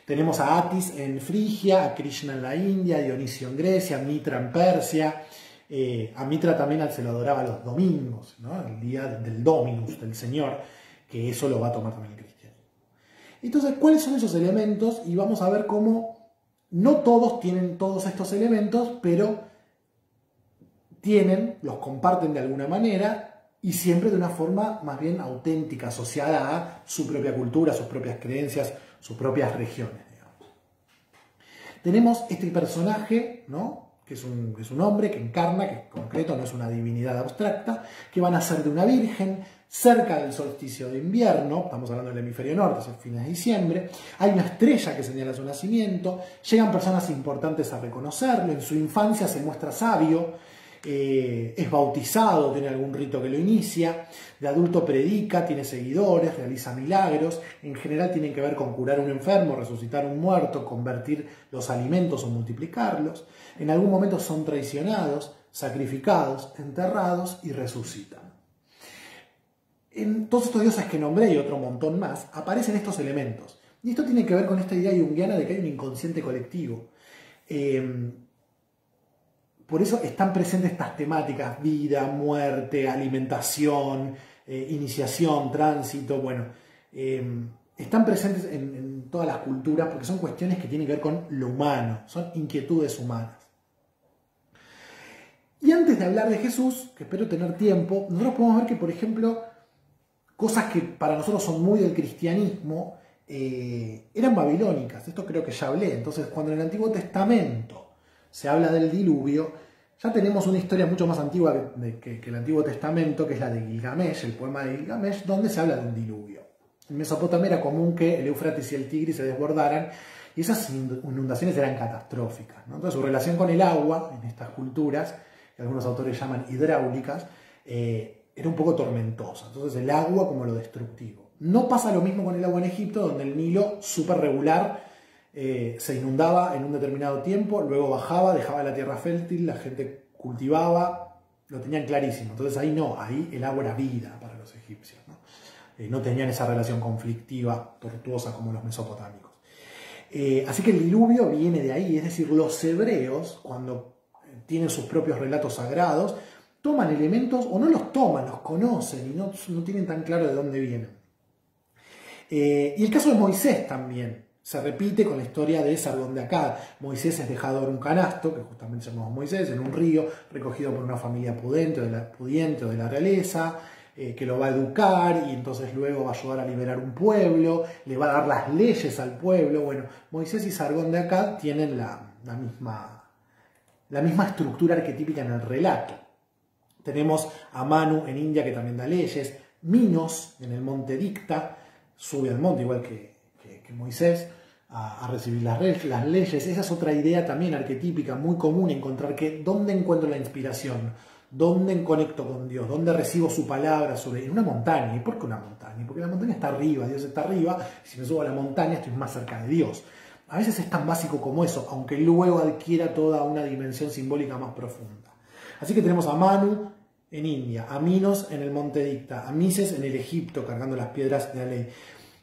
Tenemos a Atis en Frigia, a Krishna en la India, a Dionisio en Grecia, a Mitra en Persia. A Mitra también se lo adoraba los domingos, ¿no? El día del Dominus, del Señor, que eso lo va a tomar también el cristianismo. Entonces, ¿cuáles son esos elementos? Y vamos a ver cómo no todos tienen todos estos elementos, pero los comparten de alguna manera y siempre de una forma más bien auténtica, asociada a su propia cultura, sus propias creencias, sus propias regiones, digamos. Tenemos este personaje, ¿no? Que es un hombre que encarna, que en concreto no es una divinidad abstracta, que va a nacer de una virgen cerca del solsticio de invierno, estamos hablando del hemisferio norte, es fines de diciembre, hay una estrella que señala su nacimiento, llegan personas importantes a reconocerlo, en su infancia se muestra sabio, es bautizado, tiene algún rito que lo inicia, de adulto predica, tiene seguidores, realiza milagros, en general tienen que ver con curar a un enfermo, resucitar a un muerto, convertir los alimentos o multiplicarlos, en algún momento son traicionados, sacrificados, enterrados y resucitan. En todos estos dioses que nombré y otro montón más, aparecen estos elementos. Y esto tiene que ver con esta idea junguiana de que hay un inconsciente colectivo. Por eso están presentes estas temáticas, vida, muerte, alimentación, iniciación, tránsito, bueno, están presentes en todas las culturas porque son cuestiones que tienen que ver con lo humano, son inquietudes humanas. Y antes de hablar de Jesús, que espero tener tiempo, nosotros podemos ver que, por ejemplo, cosas que para nosotros son muy del cristianismo, eran babilónicas, esto creo que ya hablé. Entonces, cuando en el Antiguo Testamento se habla del diluvio, ya tenemos una historia mucho más antigua que el Antiguo Testamento, que es la de Gilgamesh, el poema de Gilgamesh, donde se habla de un diluvio. En Mesopotamia era común que el Éufrates y el Tigris se desbordaran, y esas inundaciones eran catastróficas, ¿no? Entonces su relación con el agua, en estas culturas, que algunos autores llaman hidráulicas, era un poco tormentosa. Entonces el agua como lo destructivo. No pasa lo mismo con el agua en Egipto, donde el Nilo, súper regular, se inundaba en un determinado tiempo, luego bajaba, dejaba la tierra fértil, la gente cultivaba, lo tenían clarísimo. Entonces ahí no, ahí el agua era vida para los egipcios, ¿no? No tenían esa relación conflictiva, tortuosa como los mesopotámicos. Así que el diluvio viene de ahí, es decir, los hebreos, cuando tienen sus propios relatos sagrados, toman elementos, o no los toman, los conocen y no tienen tan claro de dónde vienen. Y el caso de Moisés también se repite con la historia de Sargón de Akkad. Moisés es dejado en un canasto, que justamente llamamos Moisés, en un río, recogido por una familia pudiente o de la realeza, que lo va a educar y entonces luego va a ayudar a liberar un pueblo, le va a dar las leyes al pueblo. Bueno, Moisés y Sargón de Akkad tienen la misma estructura arquetípica en el relato. Tenemos a Manu en India, que también da leyes, Minos en el monte Dicta, sube al monte igual que Moisés a recibir las leyes. Esa es otra idea también arquetípica muy común, encontrar que dónde encuentro la inspiración, dónde conecto con Dios, dónde recibo su palabra, en una montaña. ¿Y por qué una montaña? Porque la montaña está arriba, Dios está arriba, y si me subo a la montaña estoy más cerca de Dios. A veces es tan básico como eso, aunque luego adquiera toda una dimensión simbólica más profunda. Así que tenemos a Manu en India, a Minos en el monte Dicta, a Mises en el Egipto cargando las piedras de la ley.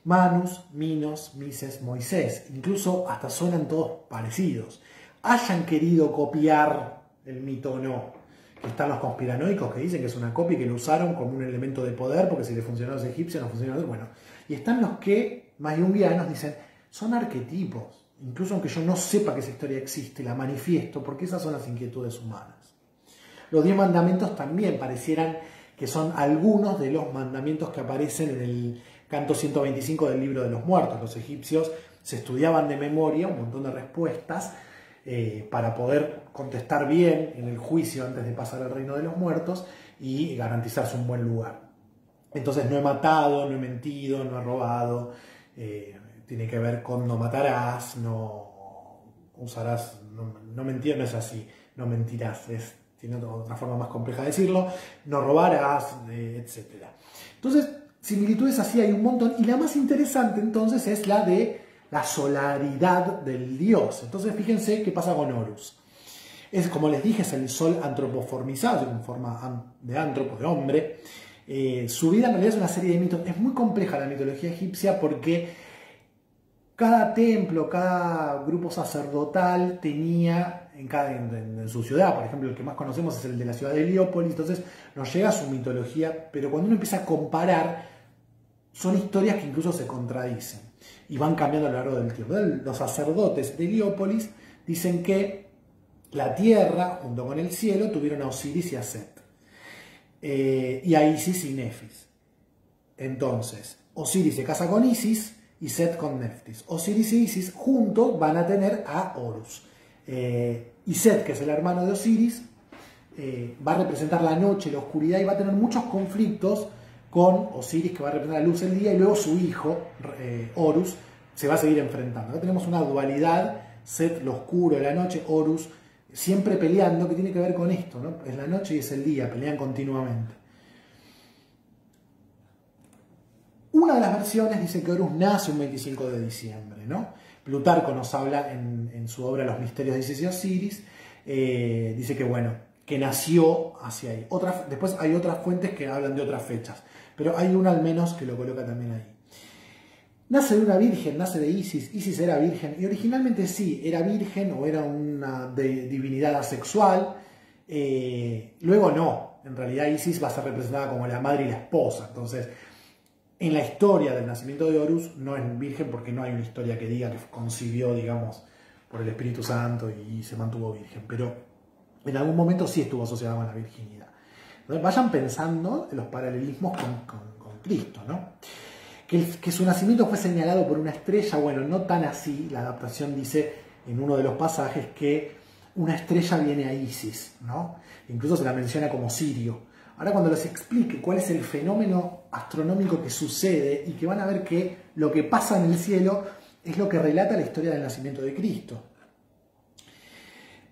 Manus, Minos, Mises, Moisés, incluso hasta suenan todos parecidos. Hayan querido copiar el mito o no. Están los conspiranoicos que dicen que es una copia y que lo usaron como un elemento de poder porque si le funcionó a los egipcios no funcionó a los... Bueno, y están los que, más junguianos, dicen son arquetipos. Incluso aunque yo no sepa que esa historia existe, la manifiesto porque esas son las inquietudes humanas. Los 10 mandamientos también parecieran que son algunos de los mandamientos que aparecen en el canto 125 del Libro de los Muertos. Los egipcios se estudiaban de memoria un montón de respuestas para poder contestar bien en el juicio antes de pasar al reino de los muertos y garantizarse un buen lugar. Entonces no he matado, no he mentido, no he robado, tiene que ver con no matarás, no usarás, no mentir no es así, no mentirás, tiene otra forma más compleja de decirlo, no robarás, etc. Entonces, similitudes así hay un montón, y la más interesante entonces es la de la solaridad del dios. Entonces fíjense qué pasa con Horus. Es, como les dije, es el sol antropoformizado, en forma de antropo, de hombre. Su vida en realidad es una serie de mitos. Es muy compleja la mitología egipcia porque cada templo, cada grupo sacerdotal tenía en su ciudad, por ejemplo, el que más conocemos es el de la ciudad de Heliópolis, entonces nos llega su mitología, pero cuando uno empieza a comparar, son historias que incluso se contradicen y van cambiando a lo largo del tiempo. Los sacerdotes de Heliópolis dicen que la tierra, junto con el cielo, tuvieron a Osiris y a Set, y a Isis y Nefis. Entonces, Osiris se casa con Isis y Set con Neftis. Osiris y Isis juntos van a tener a Horus. Y Set, que es el hermano de Osiris, va a representar la noche, la oscuridad, y va a tener muchos conflictos con Osiris, que va a representar la luz del día, y luego su hijo, Horus, se va a seguir enfrentando. Acá tenemos una dualidad, Set, lo oscuro, la noche, Horus, siempre peleando, que tiene que ver con esto, ¿no? Es la noche y es el día, pelean continuamente. Una de las versiones dice que Horus nace un 25 de diciembre, ¿no? Plutarco nos habla en su obra Los misterios de Isis y Osiris, dice que, bueno, que nació hacia ahí. Después hay otras fuentes que hablan de otras fechas, pero hay una al menos que lo coloca también ahí. Nace de una virgen, nace de Isis. Isis era virgen, y originalmente sí, era virgen o era una divinidad asexual. Luego no, en realidad Isis va a ser representada como la madre y la esposa. Entonces, en la historia del nacimiento de Horus no es virgen, porque no hay una historia que diga que concibió, digamos, por el Espíritu Santo y se mantuvo virgen, pero en algún momento sí estuvo asociada con la virginidad. Entonces vayan pensando en los paralelismos con Cristo, ¿no? Que su nacimiento fue señalado por una estrella, bueno, no tan así. La adaptación dice en uno de los pasajes que una estrella viene a Isis, ¿no? Incluso se la menciona como Sirio. Ahora, cuando les explique cuál es el fenómeno astronómico que sucede, y que van a ver que lo que pasa en el cielo es lo que relata la historia del nacimiento de Cristo.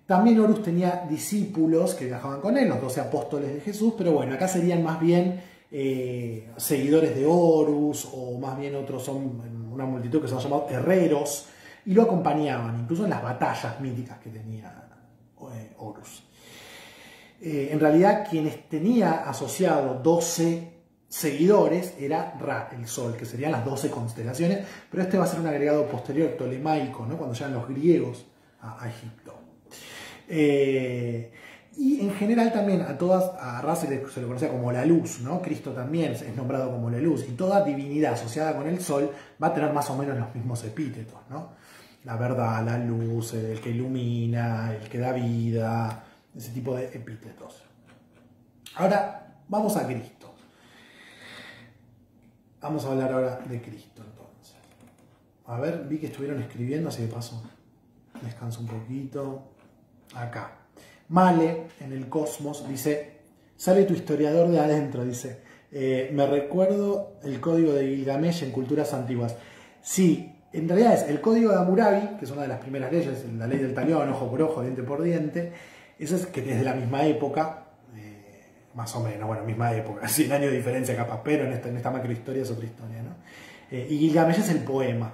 También Horus tenía discípulos que viajaban con él, los 12 apóstoles de Jesús, pero bueno, acá serían más bien seguidores de Horus, o más bien otros son una multitud que se han llamado herreros, y lo acompañaban, incluso en las batallas míticas que tenía Horus. En realidad, quienes tenía asociado 12 seguidores era Ra, el Sol, que serían las 12 constelaciones, pero este va a ser un agregado posterior ptolemaico, ¿no? Cuando llegan los griegos a Egipto. Y en general también a Ra se le conocía como la luz, ¿no? Cristo también es nombrado como la luz, y toda divinidad asociada con el Sol va a tener más o menos los mismos epítetos, ¿no? La verdad, la luz, el que ilumina, el que da vida, ese tipo de epítetos. Ahora vamos a Cristo. Vamos a hablar ahora de Cristo, entonces. A ver, vi que estuvieron escribiendo, así de paso descanso un poquito. Acá. Male, en el Cosmos, dice: sale tu historiador de adentro, dice. Me recuerdo el código de Gilgamesh en culturas antiguas. Sí, en realidad es el código de Hammurabi, que es una de las primeras leyes, la ley del talión, ojo por ojo, diente por diente. Eso es que es de la misma época, más o menos, bueno, misma época, 100 años de diferencia capaz, pero en esta macrohistoria es otra historia, ¿no? Y Gilgamesh es el poema,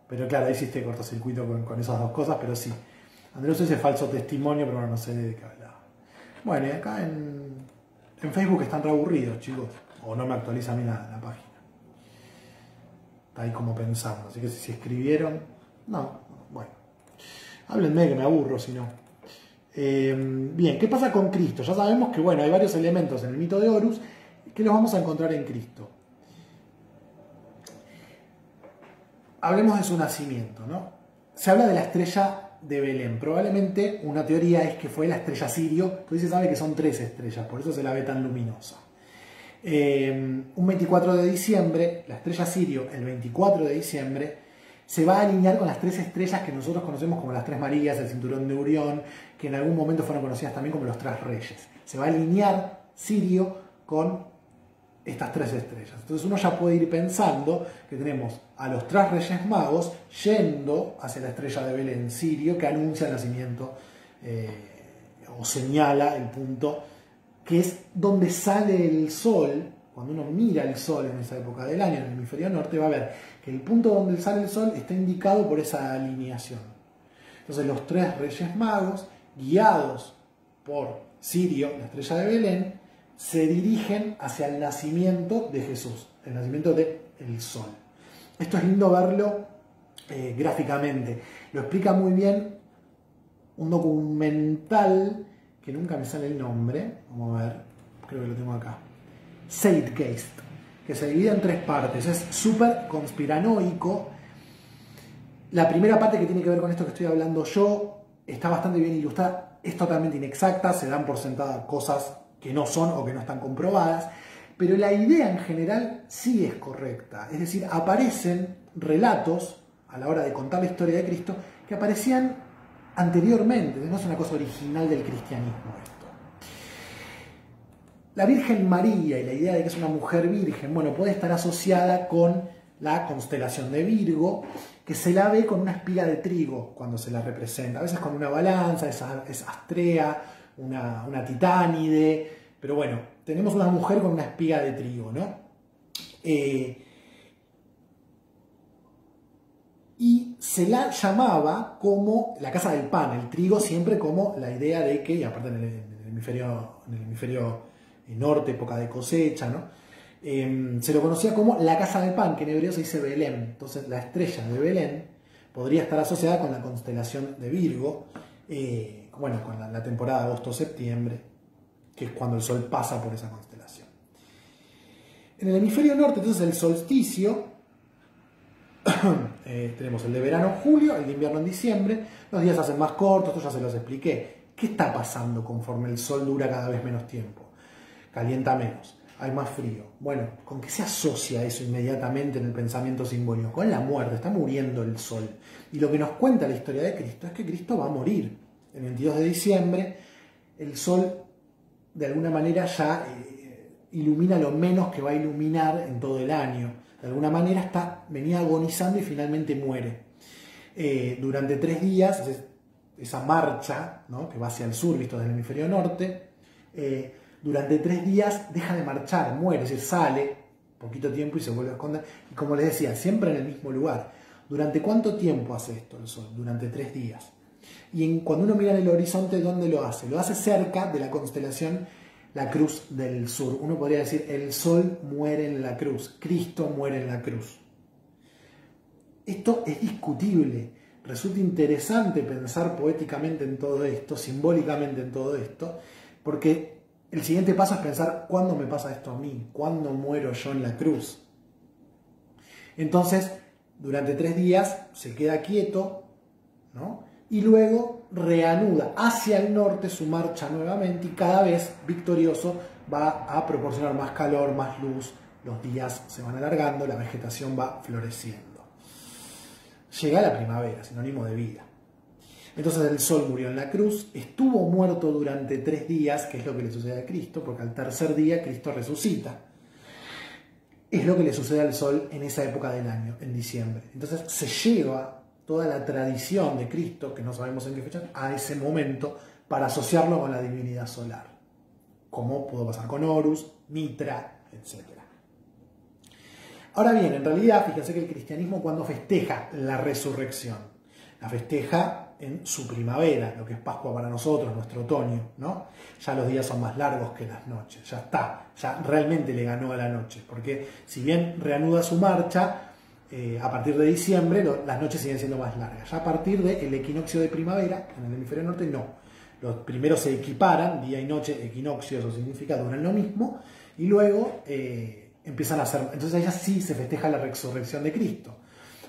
pero claro, ahí hiciste cortocircuito con esas dos cosas, pero sí. Andrés dice falso testimonio, pero bueno, no sé de qué hablaba. Bueno, y acá en Facebook están re aburridos, chicos, o no me actualiza a mí la página. Está ahí como pensando, así que si escribieron, no, bueno, háblenme que me aburro, si no. Bien, ¿qué pasa con Cristo? Ya sabemos que, bueno, hay varios elementos en el mito de Horus que los vamos a encontrar en Cristo. Hablemos de su nacimiento, ¿no? Se habla de la estrella de Belén. Probablemente una teoría es que fue la estrella Sirio, pero se sabe que son 3 estrellas, por eso se la ve tan luminosa. Un 24 de diciembre, la estrella Sirio, el 24 de diciembre, se va a alinear con las 3 estrellas que nosotros conocemos como las 3 Marías, el cinturón de Orión, que en algún momento fueron conocidas también como los 3 Reyes. Se va a alinear Sirio con estas 3 estrellas. Entonces uno ya puede ir pensando que tenemos a los 3 Reyes Magos yendo hacia la estrella de Belén, Sirio, que anuncia el nacimiento o señala el punto que es donde sale el sol. Cuando uno mira el sol en esa época del año en el hemisferio norte, va a ver que el punto donde sale el sol está indicado por esa alineación. Entonces los 3 Reyes Magos, guiados por Sirio, la estrella de Belén, se dirigen hacia el nacimiento de Jesús, el nacimiento del sol. Esto es lindo verlo gráficamente. Lo explica muy bien un documental que nunca me sale el nombre. Vamos a ver, creo que lo tengo acá. Zeitgeist, que se divide en 3 partes. Es súper conspiranoico. La primera parte, que tiene que ver con esto que estoy hablando yo, está bastante bien ilustrada. Es totalmente inexacta, se dan por sentadas cosas que no son o que no están comprobadas, pero la idea en general sí es correcta. Es decir, aparecen relatos a la hora de contar la historia de Cristo que aparecían anteriormente. No es una cosa original del cristianismo esto. La Virgen María y la idea de que es una mujer virgen, bueno, puede estar asociada con la constelación de Virgo, que se la ve con una espiga de trigo cuando se la representa. A veces con una balanza, es Astrea, una titánide, pero bueno, tenemos una mujer con una espiga de trigo, ¿no? Y se la llamaba como la casa del pan, el trigo siempre como la idea de que, y aparte en el hemisferio norte, época de cosecha, ¿no? Se lo conocía como la casa del pan, que en hebreo se dice Belén. Entonces la estrella de Belén podría estar asociada con la constelación de Virgo, bueno, con la temporada de agosto-septiembre, que es cuando el sol pasa por esa constelación. En el hemisferio norte, entonces, el solsticio, tenemos el de verano en julio, el de invierno en diciembre, los días se hacen más cortos, esto ya se los expliqué. ¿Qué está pasando conforme el sol dura cada vez menos tiempo? Calienta menos, hay más frío. Bueno, ¿con qué se asocia eso inmediatamente en el pensamiento simbólico? Con la muerte, está muriendo el sol. Y lo que nos cuenta la historia de Cristo es que Cristo va a morir. El 22 de diciembre, el sol de alguna manera ya ilumina lo menos que va a iluminar en todo el año. De alguna manera venía agonizando y finalmente muere. Durante 3 días, esa marcha, ¿no?, que va hacia el sur, visto desde el hemisferio norte, durante 3 días deja de marchar, muere, es decir, sale poquito tiempo y se vuelve a esconder. Y como les decía, siempre en el mismo lugar. ¿Durante cuánto tiempo hace esto el sol? Durante 3 días. Y cuando uno mira en el horizonte, ¿dónde lo hace? Lo hace cerca de la constelación la Cruz del Sur. Uno podría decir, el sol muere en la cruz, Cristo muere en la cruz. Esto es discutible. Resulta interesante pensar poéticamente en todo esto, simbólicamente en todo esto, porque el siguiente paso es pensar, ¿cuándo me pasa esto a mí? ¿Cuándo muero yo en la cruz? Entonces, durante 3 días se queda quieto, ¿no?, y luego reanuda hacia el norte su marcha nuevamente y cada vez victorioso va a proporcionar más calor, más luz, los días se van alargando, la vegetación va floreciendo. Llega la primavera, sinónimo de vida. Entonces el sol murió en la cruz, estuvo muerto durante 3 días, que es lo que le sucede a Cristo, porque al tercer día Cristo resucita. Es lo que le sucede al sol en esa época del año, en diciembre. Entonces se lleva toda la tradición de Cristo, que no sabemos en qué fecha, a ese momento para asociarlo con la divinidad solar, como pudo pasar con Horus, Mitra, etc. Ahora bien, en realidad, fíjense que el cristianismo, cuando festeja la resurrección, la festeja en su primavera, lo que es Pascua para nosotros, nuestro otoño, ¿no? Ya los días son más largos que las noches, ya está, ya realmente le ganó a la noche, porque si bien reanuda su marcha, a partir de diciembre las noches siguen siendo más largas. Ya a partir del equinoccio de primavera, en el hemisferio norte, no. Los primeros se equiparan, día y noche, equinoccio, eso significa, duran lo mismo, y luego empiezan a ser... Entonces ya sí se festeja la resurrección de Cristo.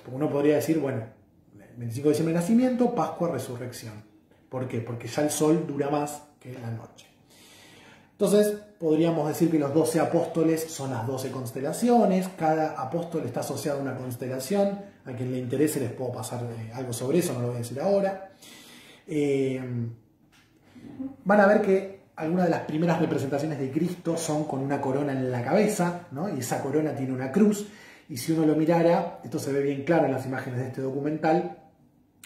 Porque uno podría decir, bueno, 25 de diciembre nacimiento, Pascua, resurrección. ¿Por qué? Porque ya el sol dura más que la noche. Entonces, podríamos decir que los 12 apóstoles son las 12 constelaciones, cada apóstol está asociado a una constelación, a quien le interese les puedo pasar algo sobre eso, no lo voy a decir ahora. Van a ver que algunas de las primeras representaciones de Cristo son con una corona en la cabeza, ¿no? Y esa corona tiene una cruz, y si uno lo mirara, esto se ve bien claro en las imágenes de este documental,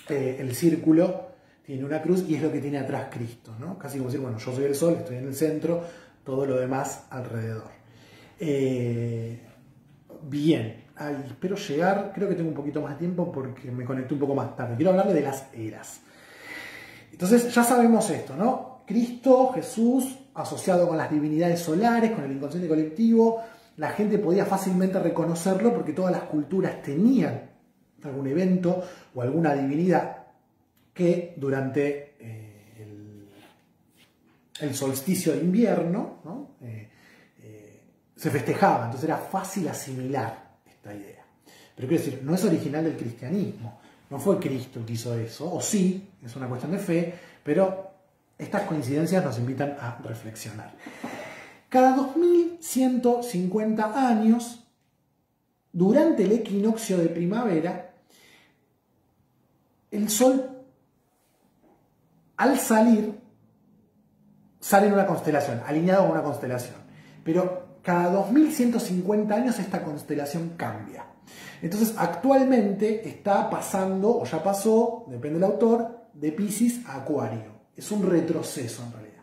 el círculo tiene una cruz y es lo que tiene atrás Cristo, ¿no? Casi como decir, bueno, yo soy el sol, estoy en el centro, todo lo demás alrededor. Bien, espero llegar, creo que tengo un poquito más de tiempo porque me conecté un poco más tarde. Quiero hablarle de las eras. Entonces ya sabemos esto, ¿no? Cristo, Jesús, asociado con las divinidades solares, con el inconsciente colectivo, la gente podía fácilmente reconocerlo porque todas las culturas tenían algún evento o alguna divinidad que durante el solsticio de invierno, ¿no? Se festejaba, entonces era fácil asimilar esta idea. Pero quiero decir, no es original del cristianismo, no fue Cristo el que hizo eso, o sí, es una cuestión de fe, pero estas coincidencias nos invitan a reflexionar. Cada 2150 años, durante el equinoccio de primavera, el Sol, al salir, sale en una constelación, alineado con una constelación. Pero cada 2150 años esta constelación cambia. Entonces, actualmente está pasando, o ya pasó, depende del autor, de Piscis a Acuario. Es un retroceso en realidad.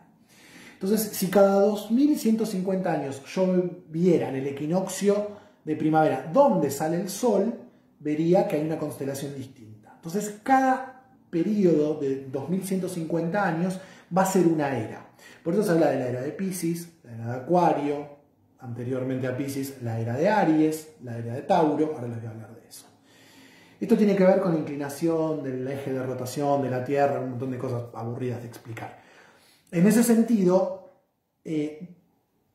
Entonces, si cada 2150 años yo viera en el equinoccio de primavera dónde sale el Sol, vería que hay una constelación distinta. Entonces, cada periodo de 2150 años va a ser una era. Por eso se habla de la era de Piscis, la era de Acuario, anteriormente a Piscis la era de Aries, la era de Tauro, ahora les voy a hablar de eso. Esto tiene que ver con la inclinación del eje de rotación de la Tierra, un montón de cosas aburridas de explicar. En ese sentido, en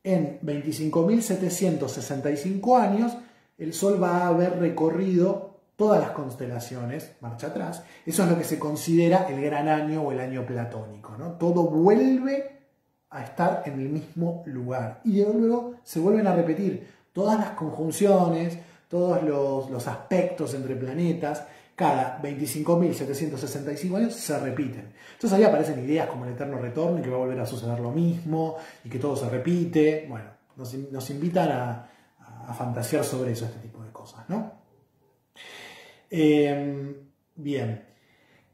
25.765 años, el Sol va a haber recorrido todas las constelaciones, marcha atrás. Eso es lo que se considera el gran año o el año platónico, ¿no? Todo vuelve a estar en el mismo lugar. Y luego se vuelven a repetir todas las conjunciones, todos los aspectos entre planetas, cada 25.765 años se repiten. Entonces ahí aparecen ideas como el eterno retorno y que va a volver a suceder lo mismo y que todo se repite. Bueno, nos invitan a fantasear sobre eso, este tipo de cosas, ¿no? Bien,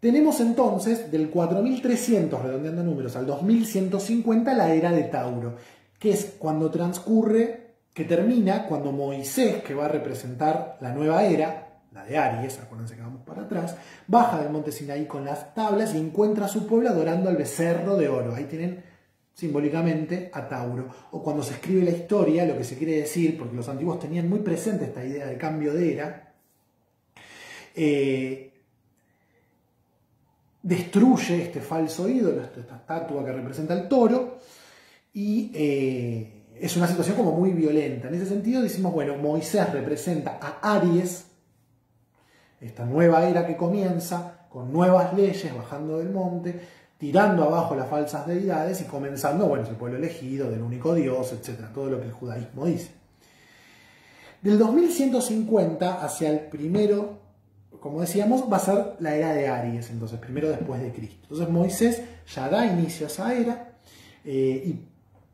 tenemos entonces del 4300, redondeando números, al 2150 la era de Tauro, que es cuando transcurre, que termina cuando Moisés, que va a representar la nueva era, la de Aries, acuérdense que vamos para atrás, baja del monte Sinaí con las tablas y encuentra a su pueblo adorando al becerro de oro. Ahí tienen simbólicamente a Tauro. O cuando se escribe la historia, lo que se quiere decir, porque los antiguos tenían muy presente esta idea de cambio de era, destruye este falso ídolo, esta estatua que representa el toro, y es una situación como muy violenta. En ese sentido decimos, bueno, Moisés representa a Aries, esta nueva era que comienza con nuevas leyes, bajando del monte, tirando abajo las falsas deidades y comenzando, bueno, es el pueblo elegido, del único Dios, etc. Todo lo que el judaísmo dice. Del 2150 hacia el primero, como decíamos, va a ser la era de Aries, entonces, primero después de Cristo. Entonces Moisés ya da inicio a esa era, y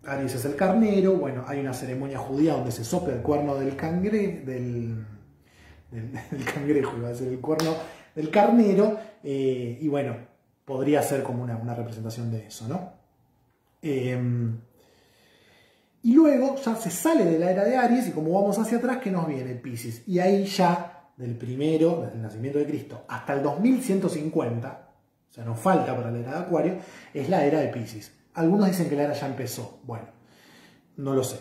Aries es el carnero. Bueno, hay una ceremonia judía donde se sopla el cuerno del cangrejo, iba a decir, el cuerno del carnero, y bueno, podría ser como una representación de eso, ¿no? Y luego ya se sale de la era de Aries, y como vamos hacia atrás, ¿qué nos viene? Piscis. Y ahí ya, del primero, desde el nacimiento de Cristo, hasta el 2150, o sea, nos falta para la era de Acuario, es la era de Piscis. Algunos dicen que la era ya empezó. Bueno, no lo sé.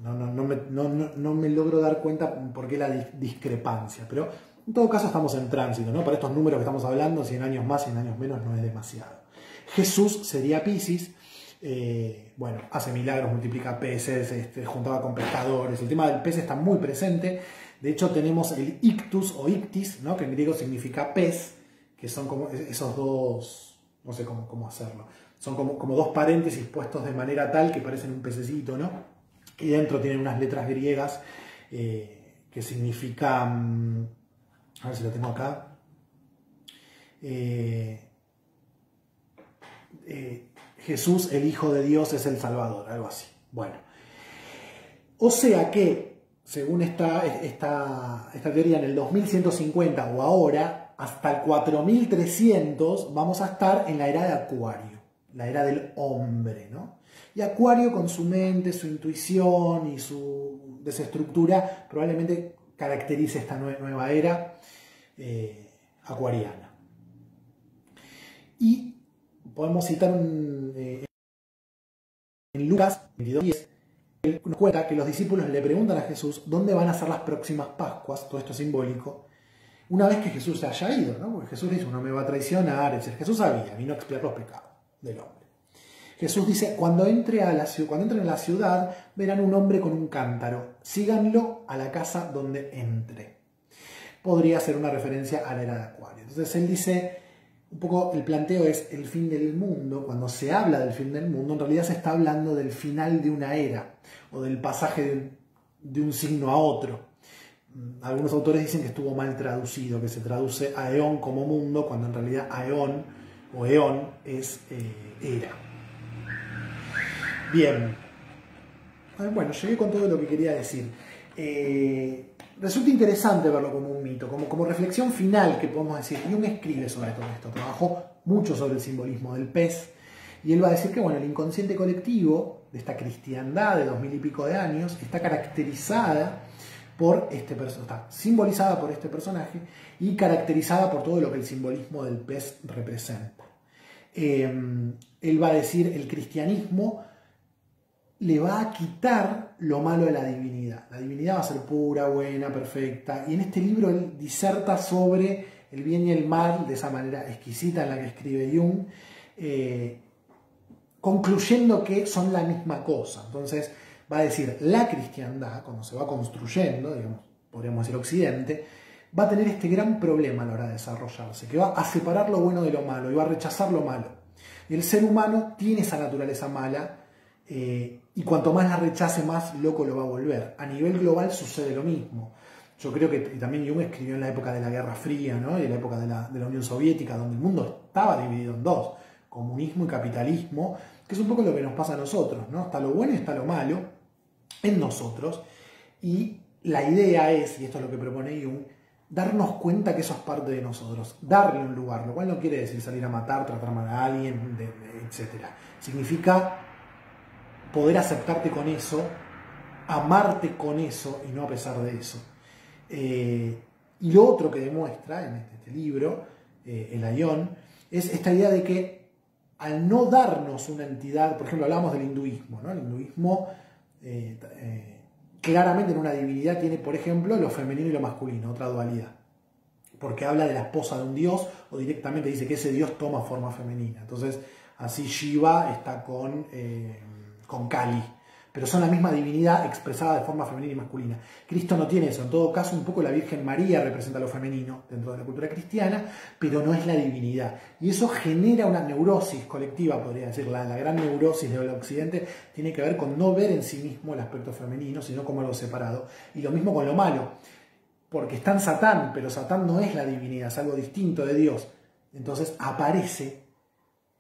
No me logro dar cuenta por qué la discrepancia, pero en todo caso estamos en tránsito, ¿no? Para estos números que estamos hablando, 100 años más, 100 años menos, no es demasiado. Jesús sería Piscis. Bueno, hace milagros, multiplica peces, juntaba con pescadores. El tema del pez está muy presente. De hecho, tenemos el ictus o ictis, ¿no? Que en griego significa pez, que son como esos dos, no sé cómo hacerlo, son como dos paréntesis puestos de manera tal que parecen un pececito, ¿no? Y dentro tienen unas letras griegas que significan, a ver si lo tengo acá, Jesús, el Hijo de Dios, es el Salvador, algo así. Bueno, o sea que, según esta teoría, en el 2150 o ahora, hasta el 4300, vamos a estar en la era de Acuario, la era del hombre, ¿no? Y Acuario, con su mente, su intuición y su desestructura, probablemente caracterice esta nueva era acuariana. Y podemos citar en Lucas 22:10, él nos cuenta que los discípulos le preguntan a Jesús dónde van a ser las próximas Pascuas, todo esto simbólico, una vez que Jesús se haya ido, ¿no? Porque Jesús dice, uno me va a traicionar, etc. Jesús sabía, vino a expiar los pecados del hombre. Jesús dice, cuando entren a la ciudad, verán un hombre con un cántaro, síganlo a la casa donde entre. Podría ser una referencia a la era de Acuario. Entonces él dice, un poco el planteo es el fin del mundo. Cuando se habla del fin del mundo, en realidad se está hablando del final de una era, o del pasaje de un signo a otro. Algunos autores dicen que estuvo mal traducido, que se traduce aeón como mundo, cuando en realidad aeón o eón es era. Bien, bueno, llegué con todo lo que quería decir. Resulta interesante verlo como un mito, como reflexión final que podemos decir. Jung escribe sobre todo esto, trabajó mucho sobre el simbolismo del pez, y él va a decir que bueno, el inconsciente colectivo de esta cristiandad de 2000 y pico de años está caracterizada por este personaje, está simbolizada por este personaje y caracterizada por todo lo que el simbolismo del pez representa. Él va a decir, el cristianismo le va a quitar lo malo de la divinidad. La divinidad va a ser pura, buena, perfecta. Y en este libro él diserta sobre el bien y el mal de esa manera exquisita en la que escribe Jung, concluyendo que son la misma cosa. Entonces va a decir, la cristiandad, cuando se va construyendo, digamos, podríamos decir Occidente, va a tener este gran problema a la hora de desarrollarse, que va a separar lo bueno de lo malo y va a rechazar lo malo. Y el ser humano tiene esa naturaleza mala, y cuanto más la rechace, más loco lo va a volver. A nivel global sucede lo mismo. Yo creo que también Jung escribió en la época de la Guerra Fría, ¿no? Y en la época de la Unión Soviética, donde el mundo estaba dividido en dos, comunismo y capitalismo, que es un poco lo que nos pasa a nosotros, ¿no? Está lo bueno y está lo malo en nosotros, y la idea es, y esto es lo que propone Jung, darnos cuenta que eso es parte de nosotros, darle un lugar, lo cual no quiere decir salir a matar, tratar mal a alguien, etc. Significa poder aceptarte con eso, amarte con eso y no a pesar de eso. Y lo otro que demuestra en este libro, el Aion, es esta idea de que al no darnos una entidad, por ejemplo, hablamos del hinduismo, ¿no? El hinduismo claramente en una divinidad tiene, por ejemplo, lo femenino y lo masculino, otra dualidad. Porque habla de la esposa de un dios, o directamente dice que ese dios toma forma femenina. Entonces, así Shiva está con Kali, pero son la misma divinidad expresada de forma femenina y masculina. Cristo no tiene eso. En todo caso, un poco la Virgen María representa lo femenino dentro de la cultura cristiana, pero no es la divinidad. Y eso genera una neurosis colectiva, podría decir. La gran neurosis del Occidente tiene que ver con no ver en sí mismo el aspecto femenino, sino como algo separado. Y lo mismo con lo malo, porque está en Satán, pero Satán no es la divinidad, es algo distinto de Dios. Entonces aparece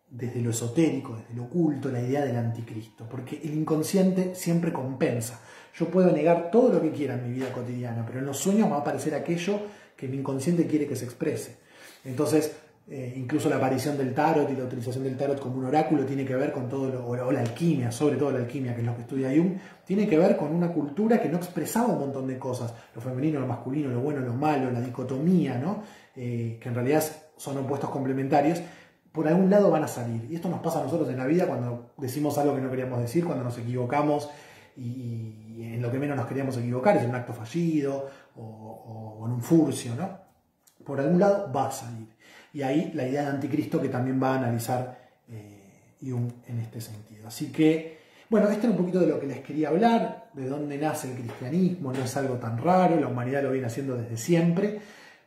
desde lo esotérico, desde lo oculto, la idea del anticristo, porque el inconsciente siempre compensa. Yo puedo negar todo lo que quiera en mi vida cotidiana, pero en los sueños va a aparecer aquello que mi inconsciente quiere que se exprese. Entonces, incluso la aparición del tarot y la utilización del tarot como un oráculo tiene que ver con todo o la alquimia, sobre todo la alquimia, que es lo que estudia Jung, tiene que ver con una cultura que no expresaba un montón de cosas, lo femenino, lo masculino, lo bueno, lo malo, la dicotomía, ¿no? Que en realidad son opuestos complementarios. Por algún lado van a salir. Y esto nos pasa a nosotros en la vida cuando decimos algo que no queríamos decir, cuando nos equivocamos y en lo que menos nos queríamos equivocar, es en un acto fallido o en un furcio, ¿no? Por algún lado va a salir. Y ahí la idea de anticristo que también va a analizar Jung en este sentido. Así que, bueno, esto era un poquito de lo que les quería hablar, de dónde nace el cristianismo. No es algo tan raro, la humanidad lo viene haciendo desde siempre,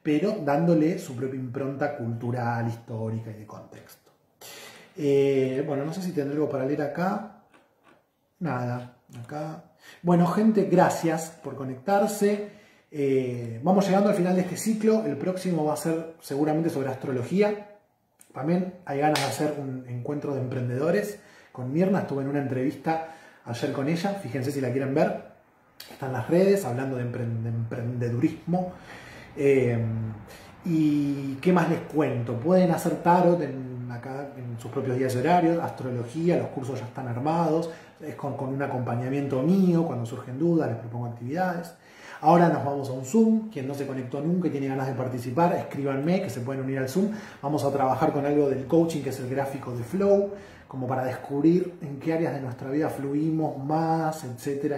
pero dándole su propia impronta cultural, histórica y de contexto. Bueno, no sé si tendré algo para leer acá. Nada, acá. Bueno, gente, gracias por conectarse. Vamos llegando al final de este ciclo. El próximo va a ser seguramente sobre astrología. También hay ganas de hacer un encuentro de emprendedores con Mirna. Estuve en una entrevista ayer con ella. Fíjense si la quieren ver. Está en las redes hablando de emprendedurismo. ¿Y qué más les cuento? Pueden hacer tarot acá en sus propios días y horarios, astrología, los cursos ya están armados, es con un acompañamiento mío, cuando surgen dudas les propongo actividades. Ahora nos vamos a un Zoom, quien no se conectó nunca y tiene ganas de participar, escríbanme que se pueden unir al Zoom. Vamos a trabajar con algo del coaching, que es el gráfico de Flow, como para descubrir en qué áreas de nuestra vida fluimos más, etcétera,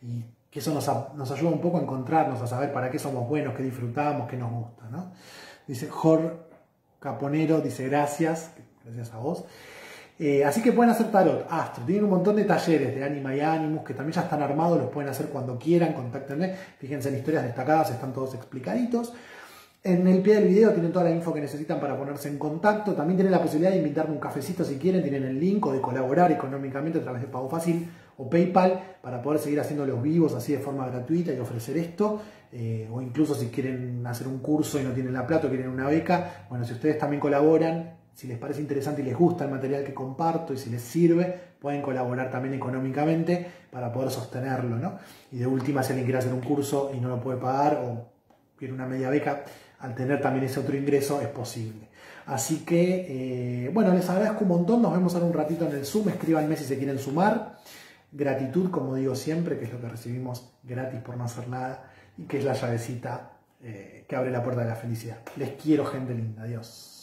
y que eso nos ayuda un poco a encontrarnos, a saber para qué somos buenos, qué disfrutamos, qué nos gusta, ¿no? Dice Jorge Caponero, dice gracias a vos. Así que pueden hacer tarot, astro, tienen un montón de talleres de Anima y Animus que también ya están armados, los pueden hacer cuando quieran, contáctenme, fíjense en historias destacadas, están todos explicaditos. En el pie del video tienen toda la info que necesitan para ponerse en contacto. También tienen la posibilidad de invitarme un cafecito si quieren. Tienen el link, o de colaborar económicamente a través de Pago Fácil o PayPal para poder seguir haciendo los vivos así de forma gratuita y ofrecer esto. O incluso si quieren hacer un curso y no tienen la plata o quieren una beca. Bueno, si ustedes también colaboran, si les parece interesante y les gusta el material que comparto y si les sirve, pueden colaborar también económicamente para poder sostenerlo, ¿no? Y de última, si alguien quiere hacer un curso y no lo puede pagar o quiere una media beca, al tener también ese otro ingreso es posible. Así que, bueno, les agradezco un montón. Nos vemos ahora un ratito en el Zoom. Escríbanme si se quieren sumar. Gratitud, como digo siempre, que es lo que recibimos gratis por no hacer nada y que es la llavecita que abre la puerta de la felicidad. Les quiero, gente linda. Adiós.